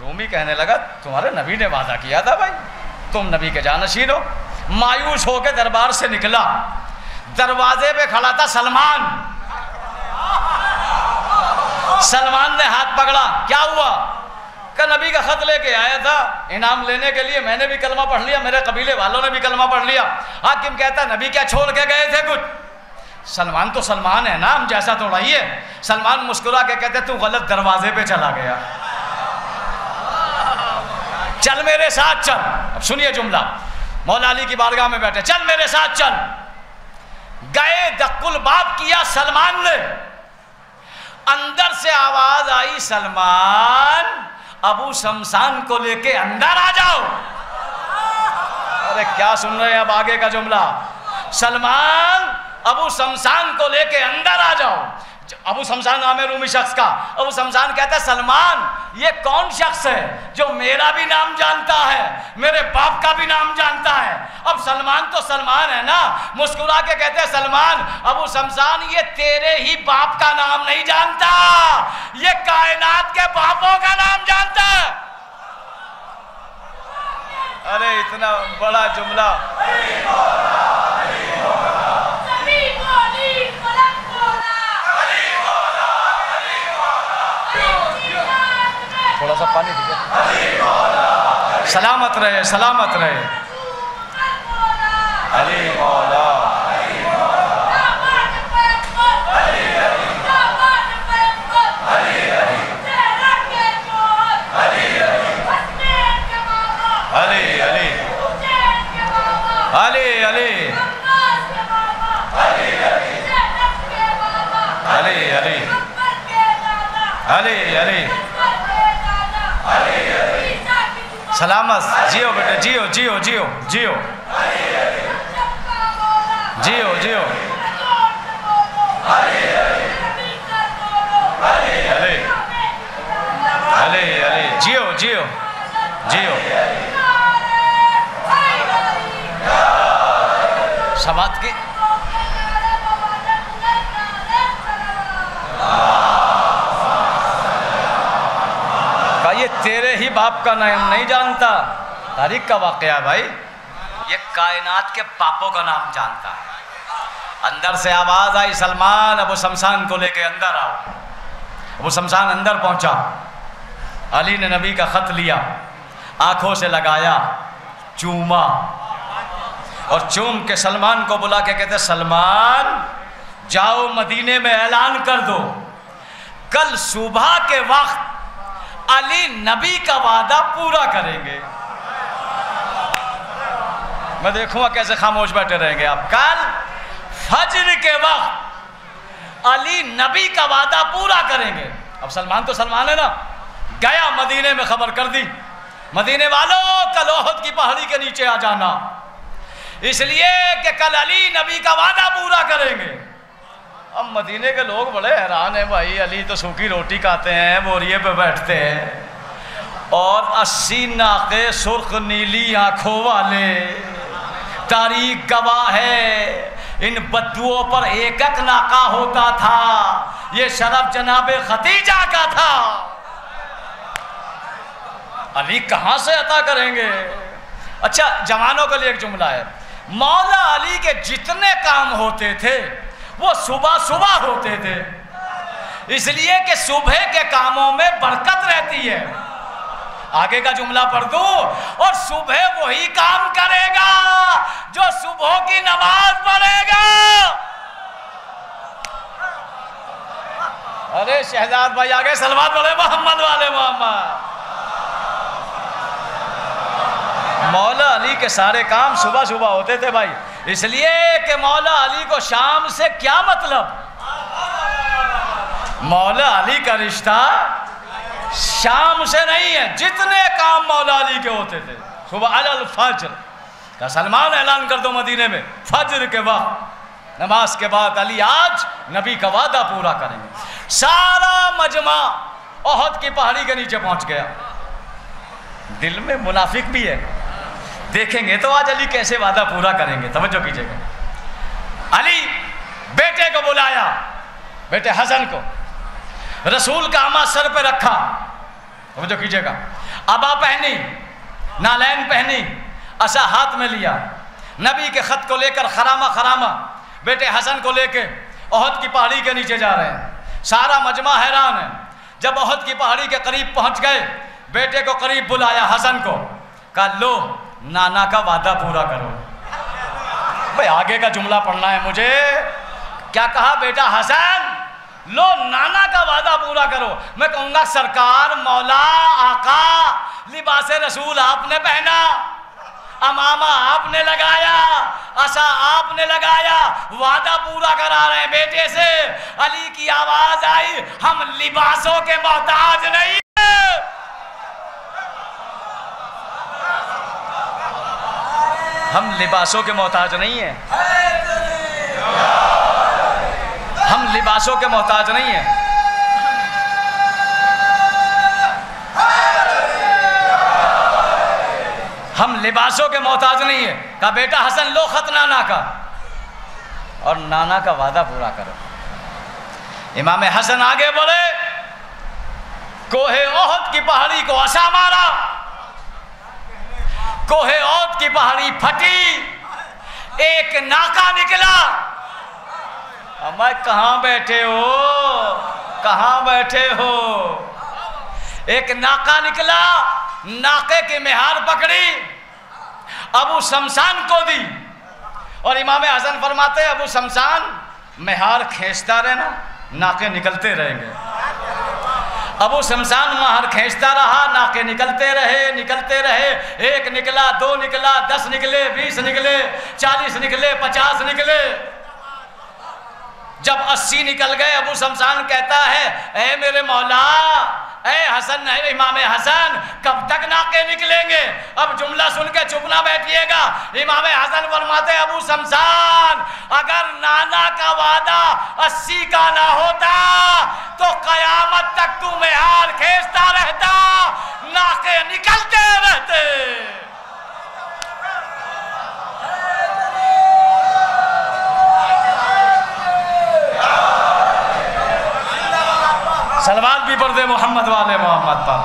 رومی کہنے لگا تمہارے نبی نے وعدہ کیا تھا بھائی, تم نبی کے جانشین ہو. مایوس ہو کے دربار سے نکلا, دروازے پہ کھڑا تھا سلمان. سلمان نے ہاتھ پکڑا, کیا ہوا؟ کہ نبی کا خط لے کے آیا تھا انعام لینے کے لیے, میں نے بھی کلمہ پڑھ لیا, میرے قبیلے والوں نے بھی کلمہ پڑھ لیا. حاکم کہتا نبی کیا چھوڑ کے گئے تھے کچھ؟ سلمان تو سلمان ہے نا, ہم جیسا تھوڑا ہی ہے. سلمان مسکرا کے کہتے تو غلط دروازے پہ چلا گیا, چل میرے ساتھ چل. اب سنیے جملہ, مولا علی کی بارگاہ میں بیٹھے, چل میرے ساتھ چل. گئے, دق الباب کیا سلمان نے. اندر سے آواز آئی سلمان ابو شمسان کو لے کے اندر آ جاؤ. ارے کیا سن رہے ہیں اب آگے کا جملہ, سلمان ابو شمسان کو لے کے اندر آ جاؤ. ابو شمسان نام ہے رومی شخص کا. ابو شمسان کہتا ہے سلمان یہ کون شخص ہے جو میرا بھی نام جانتا ہے, میرے باپ کا بھی نام جانتا ہے. اب سلمان تو سلمان ہے نا, مسکرا کے کہتے ہیں سلمان ابو شمسان یہ تیرے ہی باپ کا نام نہیں جانتا, یہ کائنات کے باپوں کا نام جانتا ہے. ارے اتنا بڑا جملہ. تھوڑا سا پانی دیجیے. سلامت رہے سلامت رہے. علی مولا. علی علی علی علی علی علی علی علی. سلامت. جیو بیٹے جیو جیو جیو جیو جیو جیو. علی علی علی جیو جیو جیو. سماعت کی. یہ تیرے ہی باپ کا نام نہیں جانتا. تاریخ کا واقعہ ہے بھائی. یہ کائنات کے پاپوں کا نام جانتا ہے. اندر سے آواز آئی سلمان ابو شمشان کو لے کے اندر آؤ. ابو شمشان اندر پہنچا. علی نے نبی کا خط لیا, آنکھوں سے لگایا, چوما, اور چوم کے سلمان کو بلا کے کہتے سلمان جاؤ مدینے میں اعلان کر دو کل صبح کے وقت علی نبی کا وعدہ پورا کریں گے. میں دیکھوں گا کیسے خاموش بیٹھے رہیں گے آپ. کل فجر کے وقت علی نبی کا وعدہ پورا کریں گے. اب سلمان تو سلمان ہے نا. گیا مدینے میں خبر کر دی, مدینے والوں کل احد کی پہاڑی کے نیچے آ جانا, اس لیے کہ کل علی نبی کا وعدہ پورا کریں گے. اب مدینے کے لوگ بڑے حیران ہیں بھائی. علی تو سوکھی روٹی کھاتے ہیں, بوریے پہ بیٹھتے ہیں, اور 80 ناقے سرخ نیلی آنکھوں والے. تاریخ گواہ ہے ان بدوؤں پر ایک ایک ناقہ ہوتا تھا. یہ شرف جناب ختیجہ کا تھا. علی کہاں سے عطا کریں گے؟ اچھا جوانوں کے لیے ایک جملہ ہے. مولا علی کے جتنے کام ہوتے تھے وہ صبح صبح ہوتے تھے, اس لیے کہ صبح کے کاموں میں برکت رہتی ہے. آگے کا جملہ پڑھ دوں, اور صبح وہی کام کرے گا جو صبح کی نماز پڑھے گا. ارے شہزاد بھائی آگے سلوات پڑھے محمد والے محمد. مولا علی کے سارے کام صبح صبح ہوتے تھے بھائی, اس لیے کہ مولا علی کو شام سے کیا مطلب. مولا علی کا رشتہ شام سے نہیں ہے. جتنے کام مولا علی کے ہوتے تھے صبح علی الفجر کا سلمان اعلان کر دو مدینے میں فجر کے وقت نماز کے بعد علی آج نبی کا وعدہ پورا کریں گے. سارا مجمع احد کی پہاڑی کے نیچے پہنچ گیا. دل میں منافق بھی ہے, دیکھیں گے تو آج علی کیسے وعدہ پورا کریں گے. توجہ کیجئے گا. علی بیٹے کو بلایا, بیٹے حسن کو, رسول کا عمہ سر پہ رکھا. توجہ کیجئے گا. عبا پہنی, نالین پہنی, عصا ہاتھ میں لیا. نبی کے خط کو لے کر خرامہ خرامہ بیٹے حسن کو لے کے احد کی پہاڑی کے نیچے جا رہے ہیں. سارا مجمع حیران ہے. جب احد کی پہاڑی کے قریب پہنچ گئے, بیٹے کو قریب بلایا حسن کو, کہا لو نانا کا وعدہ پورا کرو. بھئی آگے کا جملہ پڑھنا ہے مجھے. کیا کہا بیٹا حسن, لو نانا کا وعدہ پورا کرو. میں کہوں گا سرکار مولا آقا لباس رسول آپ نے پہنا, امامہ آپ نے لگایا, عصا آپ نے لگایا, وعدہ پورا کرا رہے ہیں بیٹے سے. علی کی آواز آئی, ہم لباسوں کے محتاج نہیں ہیں. ہم لباسوں کے محتاج نہیں ہیں. ہم لباسوں کے محتاج نہیں ہیں. ہم لباسوں کے محتاج نہیں ہیں. کہا بیٹا حسن لو خط نانا کا, اور نانا کا وعدہ پورا کرو. امام حسن آگے بڑھے, کوہ احد کی پہاڑی کو عصا مارا, کوہ عود کی پہاڑی پھٹی، ایک ناکا نکلا۔ میں کہاں بیٹھے ہو، کہاں بیٹھے ہو؟ ایک ناکا نکلا، ناکے کی مہار پکڑی، ابو شمسان کو دی، اور امام حسن فرماتے ابو شمسان مہار کھینچتا رہنا، ناکے نکلتے رہیں گے۔ ابو شمسان مہار کھینچتا رہا، ناکے نکلتے رہے، ایک نکلا، دو نکلا، 10 نکلے، 20 نکلے، 40 نکلے، 50 نکلے۔ جب 80 نکل گئے ابو شمسان کہتا ہے اے میرے مولا، اے حسن، اے امام حسن، کب تک ناکے نکلیں گے؟ اب جملہ سن کے چپ نہ بیٹھیے گا۔ امام حسن فرماتے ابو شمسان، اگر نانا کا وعدہ 80 کا نہ ہوتا تو قیامت تک تو مہار کھینچتا رہتا، ناکے نکلتے رہتے۔ صلوات بھی پڑھ دے محمد والے محمد پر۔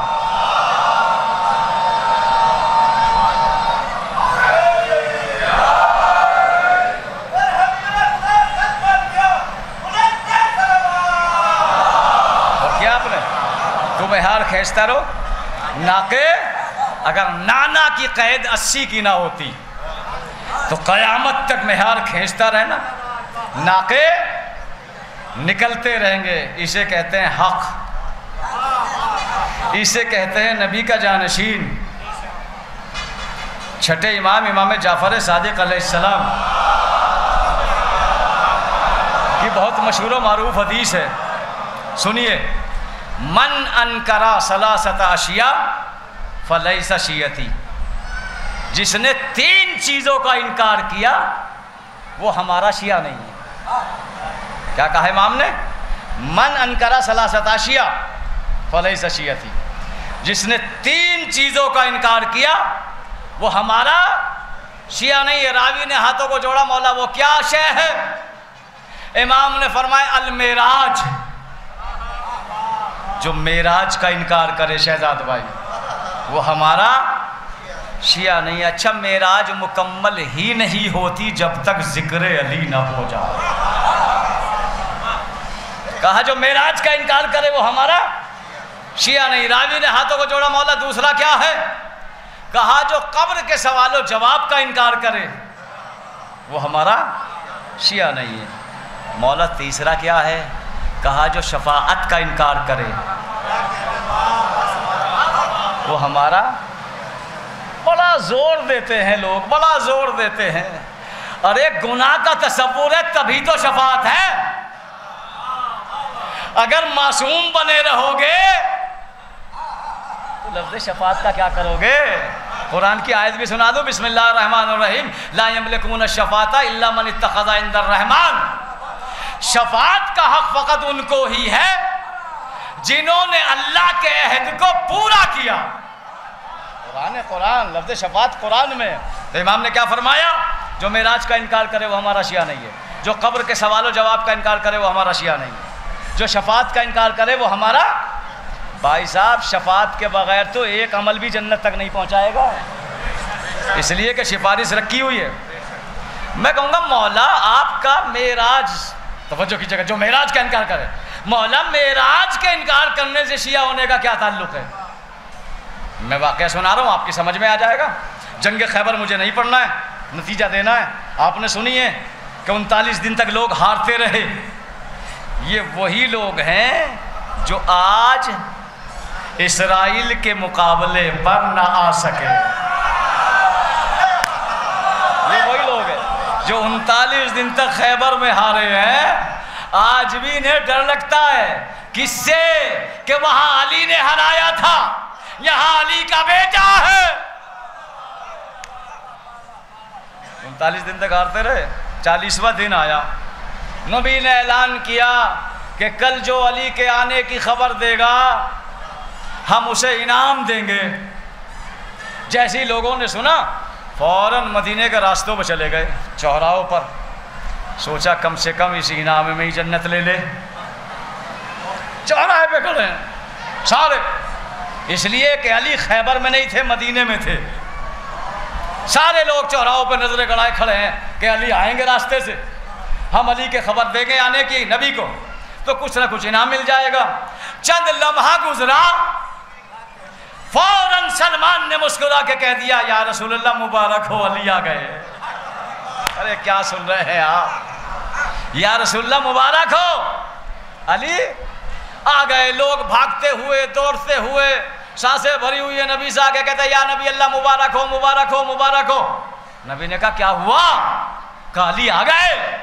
اور کیا آپ نے تو مہار کھینچتا رہو، ناکے اگر نانا کی قید 80 کی نہ ہوتی تو قیامت تک مہار کھینچتا رہنا، ناکے نکلتے رہیں گے۔ اسے کہتے ہیں حق، اسے کہتے ہیں نبی کا جانشین۔ چھٹے امام، امام جعفر صادق علیہ السلام کی بہت مشہور و معروف حدیث ہے، سنیے، من انکرا ثلاثۃ اشیاء فلیس شیعتی، جس نے 3 چیزوں کا انکار کیا وہ ہمارا شیعہ نہیں ہے۔ کیا کہا امام نے؟ من انکرا ثلاثۃ اشیاء فلیس شیعتی، جس نے 3 چیزوں کا انکار کیا وہ ہمارا شیعہ نہیں ہے۔ راوی نے ہاتھوں کو جوڑا، مولا وہ کیا شے ہے؟ امام نے فرمایا المعراج، جو معراج کا انکار کرے شہزاد بھائی وہ ہمارا شیعہ نہیں ہے۔ اچھا، معراج مکمل ہی نہیں ہوتی جب تک ذکر علی نہ ہو جائے۔ کہا جو معراج کا انکار کرے وہ ہمارا شیعہ نہیں۔ راوی نے ہاتھوں کو جوڑا، مولا دوسرا کیا ہے؟ کہا جو قبر کے سوال و جواب کا انکار کرے وہ ہمارا شیعہ نہیں ہے۔ مولا تیسرا کیا ہے؟ کہا جو شفاعت کا انکار کرے وہ ہمارا۔ بڑا زور دیتے ہیں لوگ، بڑا زور دیتے ہیں، ارے گناہ کا تصور ہے تبھی تو شفاعت ہے۔ اگر معصوم بنے رہو گے تو لفظ شفاعت کا کیا کرو گے؟ قرآن کی آیت بھی سنا دو، بسم اللہ الرحمن الرحیم، لا یملکون الشفاعۃ الا من اتخذ عند الرحمن۔ شفاعت کا حق فقط ان کو ہی ہے جنہوں نے اللہ کے عہد کو پورا کیا۔ قرآن لفظ شفاعت قرآن میں، تو امام نے کیا فرمایا؟ جو معراج کا انکار کرے وہ ہمارا شیعہ نہیں ہے، جو قبر کے سوال و جواب کا انکار کرے وہ ہمارا شیعہ نہیں ہے، جو شفاعت کا انکار کرے وہ ہمارا۔ بھائی صاحب، شفاعت کے بغیر تو ایک عمل بھی جنت تک نہیں پہنچائے گا، اس لیے کہ سفارش رکھی ہوئی ہے۔ میں کہوں گا مولا آپ کا معراج، توجہ کیجیے گا، جو معراج کا انکار کرے، مولا معراج کے انکار کرنے سے شیعہ ہونے کا کیا تعلق ہے؟ میں واقعہ سنا رہا ہوں، آپ کی سمجھ میں آ جائے گا۔ جنگ خیبر مجھے نہیں پڑھنا ہے، نتیجہ دینا ہے۔ آپ نے سنی ہے کہ 39 دن تک لوگ ہارتے رہے۔ یہ وہی لوگ ہیں جو آج اسرائیل کے مقابلے پر نہ آ سکے۔ یہ وہی لوگ ہیں جو 39 دن تک خیبر میں ہارے ہیں، آج بھی انہیں ڈر لگتا ہے۔ کس سے؟ کہ وہاں علی نے ہرایا تھا، یہاں علی کا بیٹا ہے۔ 39 دن تک ہارتے رہے، 40واں دن آیا، نبی نے اعلان کیا کہ کل جو علی کے آنے کی خبر دے گا ہم اسے انعام دیں گے۔ جیسے ہی لوگوں نے سنا فوراً مدینے کے راستوں پہ چلے گئے، چوراہوں پر، سوچا کم سے کم اس انعام میں ہی جنت لے لے۔ چوراہے پہ کھڑے ہیں سارے، اس لیے کہ علی خیبر میں نہیں تھے، مدینے میں تھے۔ سارے لوگ چوراہوں پہ نظریں گڑائے کھڑے ہیں کہ علی آئیں گے راستے سے، ہم علی کے خبر دیں گے آنے کی نبی کو تو کچھ نہ کچھ انعام مل جائے گا۔ چند لمحہ گزرا، فوراً سلمان نے مسکرا کے کہہ دیا یا رسول اللہ مبارک ہو علی آ گئے۔ ارے کیا سن رہے ہیں آپ؟ یا رسول اللہ مبارک ہو علی آ گئے۔ لوگ بھاگتے ہوئے دوڑتے ہوئے سانسیں بھری ہوئی ہے نبی سے آگے کہتے ہیں یا نبی اللہ مبارک ہو مبارک ہو مبارک ہو۔ نبی نے کہا کیا ہوا؟ کہا علی آ گئے۔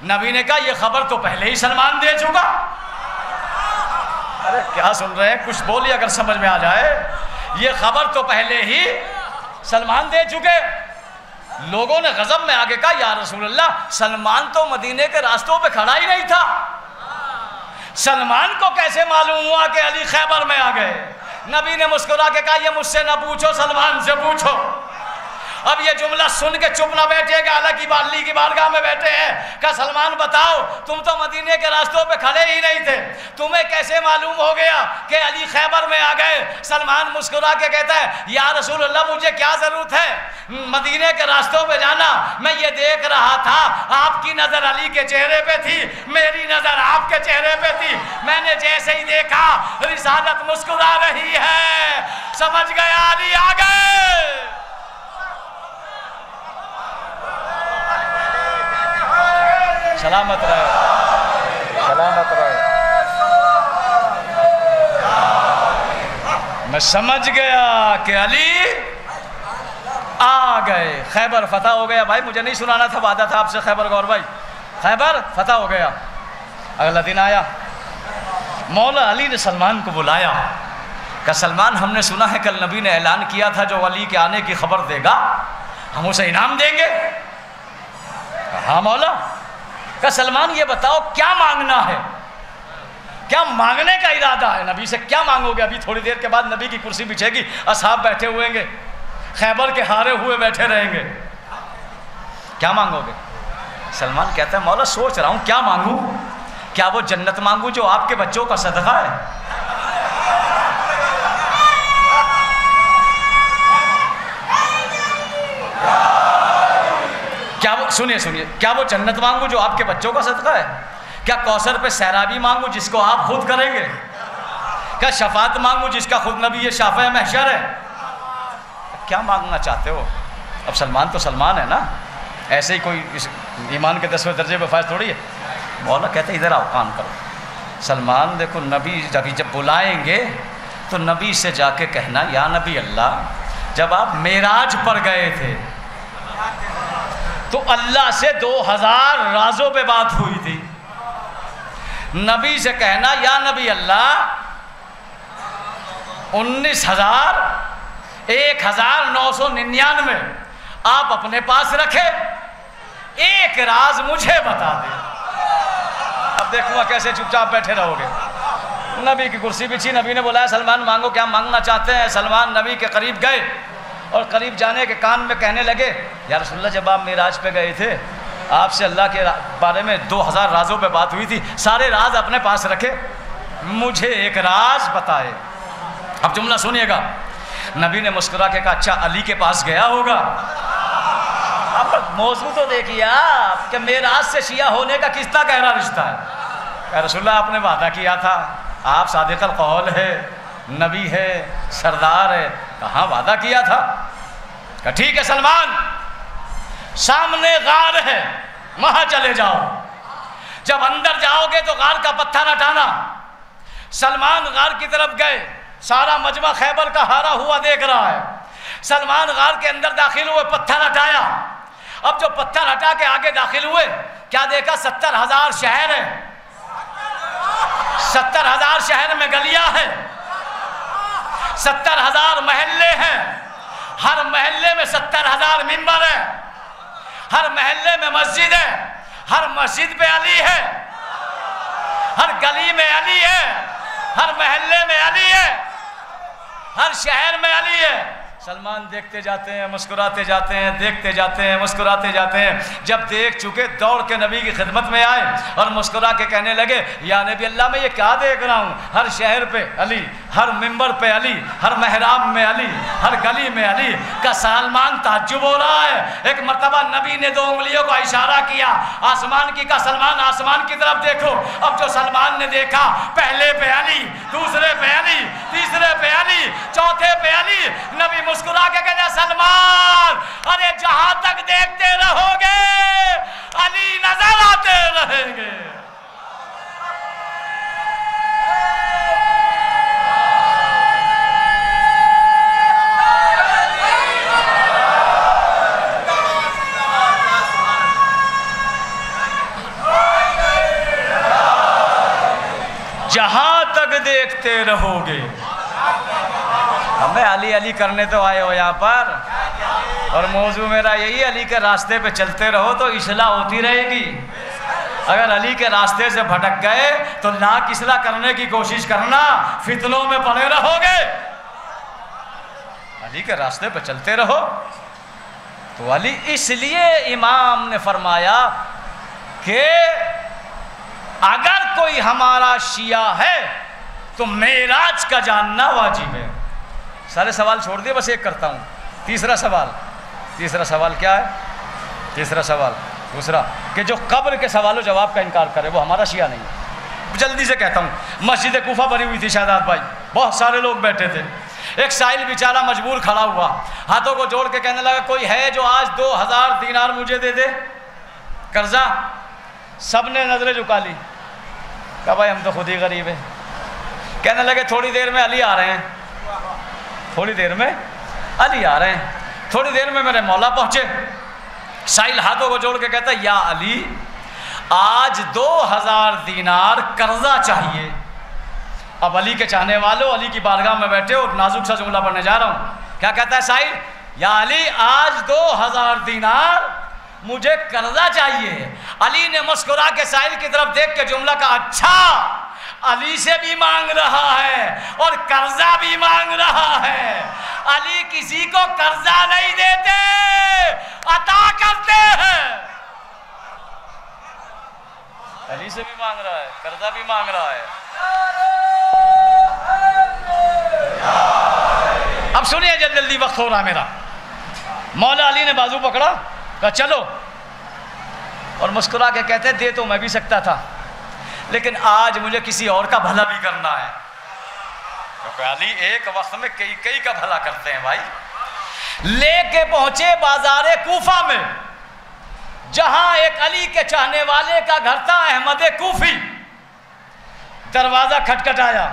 نبی نے کہا یہ خبر تو پہلے ہی سلمان دے چکا۔ ارے کیا سن رہے ہیں؟ کچھ بولیے اگر سمجھ میں آ جائے۔ یہ خبر تو پہلے ہی سلمان دے چکے۔ لوگوں نے غضب میں آگے کہا یا رسول اللہ سلمان تو مدینے کے راستوں پہ کھڑا ہی نہیں تھا، سلمان کو کیسے معلوم ہوا کہ علی خیبر میں آ گئے؟ نبی نے مسکرا کے کہا یہ مجھ سے نہ پوچھو سلمان سے پوچھو۔ اب یہ جملہ سن کے چپ نہ بیٹھے گا، اللہ کی علی کی بارگاہ میں بیٹھے ہیں، کہا سلمان بتاؤ تم تو مدینے کے راستوں پہ کھڑے ہی نہیں تھے، تمہیں کیسے معلوم ہو گیا کہ علی خیبر میں آ گئے؟ سلمان مسکرا کے کہتا ہے یا رسول اللہ مجھے کیا ضرورت ہے مدینے کے راستوں پہ جانا، میں یہ دیکھ رہا تھا آپ کی نظر علی کے چہرے پہ تھی، میری نظر آپ کے چہرے پہ تھی، میں نے جیسے ہی دیکھا رسالت مسکرا رہی ہے، سمجھ گیا علی آ گئے۔ سلامت رہے، سلامت رہے۔ میں سمجھ گیا کہ علی آ گئے، خیبر فتح ہو گیا۔ بھائی مجھے نہیں سنانا تھا، وعدہ تھا آپ سے خیبر گور بھائی، خیبر فتح ہو گیا۔ اگلا دن آیا، مولا علی نے سلمان کو بلایا، کہ سلمان ہم نے سنا ہے کل نبی نے اعلان کیا تھا جو علی کے آنے کی خبر دے گا ہم اسے انعام دیں گے۔ ہاں مولا۔ کہ سلمان یہ بتاؤ کیا مانگنا ہے، کیا مانگنے کا ارادہ ہے؟ نبی سے کیا مانگو گے؟ ابھی تھوڑی دیر کے بعد نبی کی کرسی بچھے گی، اصحاب بیٹھے ہوئیں گے، خیبر کے ہارے ہوئے بیٹھے رہیں گے، کیا مانگو گے؟ سلمان کہتا ہے مولا سوچ رہا ہوں کیا مانگوں، کیا وہ جنت مانگوں جو آپ کے بچوں کا صدقہ ہے؟ کیا وہ سنیے کیا وہ جنت مانگوں جو آپ کے بچوں کا صدقہ ہے؟ کیا کوثر پہ سیرابی مانگوں جس کو آپ خود کریں گے؟ کیا شفاعت مانگوں جس کا خود نبی یہ شافع محشر ہے؟ کیا مانگنا چاہتے ہو؟ اب سلمان تو سلمان ہے نا، ایسے ہی کوئی ایمان کے 10ویں درجے پہ فائز تھوڑی ہے۔ مولا کہتے ادھر آؤ کام کرو۔ سلمان دیکھو نبی جب بلائیں گے تو نبی سے جا کے کہنا یا نبی اللہ جب آپ معراج پر گئے تھے تو اللہ سے 2000 رازوں پہ بات ہوئی تھی، نبی سے کہنا یا نبی اللہ 19,999 آپ اپنے پاس رکھے، ایک راز مجھے بتا دیں۔ اب دیکھوں کیسے چپ چاپ بیٹھے رہو گے۔ نبی کی کرسی بچھی، نبی نے بولا سلمان مانگو کیا مانگنا چاہتے ہیں؟ سلمان نبی کے قریب گئے اور قریب جانے کے کان میں کہنے لگے یا رسول اللہ جب آپ معراج پہ گئے تھے آپ سے اللہ کے بارے میں 2000 رازوں پہ بات ہوئی تھی، سارے راز اپنے پاس رکھے، مجھے ایک راز بتائے۔ اب جملہ سنیے گا، نبی نے مسکرا کے کہا اچھا علی کے پاس گیا ہوگا؟ اب موضوع تو دیکھیے آپ کہ معراج سے شیعہ ہونے کا کس طرح گہرا رشتہ ہے۔ کہ رسول اللہ آپ نے وعدہ کیا تھا، آپ صادق القول ہے، نبی ہے، سردار ہے، کہاں وعدہ کیا تھا؟ کہ ٹھیک ہے سلمان، سامنے غار ہے وہاں چلے جاؤ، جب اندر جاؤ گے تو غار کا پتھر ہٹانا۔ سلمان غار کی طرف گئے، سارا مجمع خیبر کا ہارا ہوا دیکھ رہا ہے۔ سلمان غار کے اندر داخل ہوئے، پتھر ہٹایا۔ اب جو پتھر ہٹا کے آگے داخل ہوئے کیا دیکھا؟ 70,000 شہر ہیں، 70,000 شہر میں گلیاں ہیں، 70,000 محلے ہیں، ہر محلے میں 70,000 ممبر ہیں، ہر محلے میں مسجد ہے، ہر مسجد پہ علی ہے، ہر گلی میں علی ہے، ہر محلے میں علی ہے، ہر شہر میں علی ہے۔ سلمان دیکھتے جاتے ہیں، مسکراتے جاتے ہیں، دیکھتے جاتے ہیں، مسکراتے جاتے ہیں۔ جب دیکھ چکے دوڑ کے نبی کی خدمت میں آئے اور مسکرا کے کہنے لگے یا نبی اللہ میں یہ کیا دیکھ رہا ہوں، ہر شہر پہ علی، ہر منبر پہ علی، ہر محراب میں علی، ہر گلی میں علی کا سلمان تعجب ہو رہا ہے۔ ایک مرتبہ نبی نے 2 انگلیوں کو اشارہ کیا، آسمان کی کا سلمان آسمان کی طرف دیکھو۔ اب جو سلمان نے دیکھا، پہلے پہ علی، دوسرے پہ علی، تیسرے پہ علی، چوتھے پہ علی۔ نبی مسکرا کے کہتے ہیں سلمان ارے جہاں تک دیکھتے رہو گے علی نظر آتے رہیں گے۔ جہاں تک دیکھتے رہو گے۔ ہمیں علی علی کرنے تو آئے ہو یہاں پر، اور موضوع میرا یہی، علی کے راستے پہ چلتے رہو تو اصلاح ہوتی رہے گی۔ اگر علی کے راستے سے بھٹک گئے تو لاکھ اصلاح کرنے کی کوشش کرنا، فتنوں میں پڑے رہو گے۔ علی کے راستے پہ چلتے رہو۔ تو علی، اس لیے امام نے فرمایا کہ اگر کوئی ہمارا شیعہ ہے تو معراج کا جاننا واجب ہے۔ سارے سوال چھوڑ دیے، بس ایک کرتا ہوں۔ تیسرا سوال کیا ہے؟ تیسرا سوال دوسرا کہ جو قبر کے سوال و جواب کا انکار کرے وہ ہمارا شیعہ نہیں ہے۔ جلدی سے کہتا ہوں، مسجد کوفہ بھری ہوئی تھی شہزاد بھائی، بہت سارے لوگ بیٹھے تھے۔ ایک سائل بیچارہ مجبور کھڑا ہوا، ہاتھوں کو جوڑ کے کہنے لگا کوئی ہے جو آج 2000 دینار مجھے دے دے قرضہ؟ سب نے نظریں جھکا لی، کہا بھائی ہم تو خود ہی غریب ہیں۔ کہنے لگے تھوڑی دیر میں علی آ رہے ہیں، تھوڑی دیر میں علی آ رہے ہیں۔ تھوڑی دیر میں میرے مولا پہنچے۔ سائل ہاتھوں کو جوڑ کے کہتا ہے یا علی آج 2000 دینار قرضہ چاہیے۔ اب علی کے چاہنے والوں علی کی بارگاہ میں بیٹھے اور نازک سا جملہ پڑھنے جا رہا ہوں۔ کیا کہتا ہے سائل؟ یا علی آج 2000 دینار مجھے قرضہ چاہیے۔ علی نے مسکرا کے سائل کی طرف دیکھ کے جملہ کا اچھا علی سے بھی مانگ رہا ہے اور قرضہ بھی مانگ رہا ہے۔ علی کسی کو قرضہ نہیں دیتے، عطا کرتے ہیں۔ علی سے بھی مانگ رہا ہے، قرضہ بھی مانگ رہا ہے۔ اب سنیے، جلدی وقت ہو رہا ہے میرا۔ مولا علی نے بازو پکڑا، کہا چلو، اور مسکرا کے کہتے دے تو میں بھی سکتا تھا لیکن آج مجھے کسی اور کا بھلا بھی کرنا ہے۔ کیونکہ علی ایک وقت میں کئی کا بھلا کرتے ہیں بھائی۔ لے کے پہنچے بازار کوفہ میں، جہاں ایک علی کے چاہنے والے کا گھر تھا، احمد کوفی۔ دروازہ کھٹکھٹایا،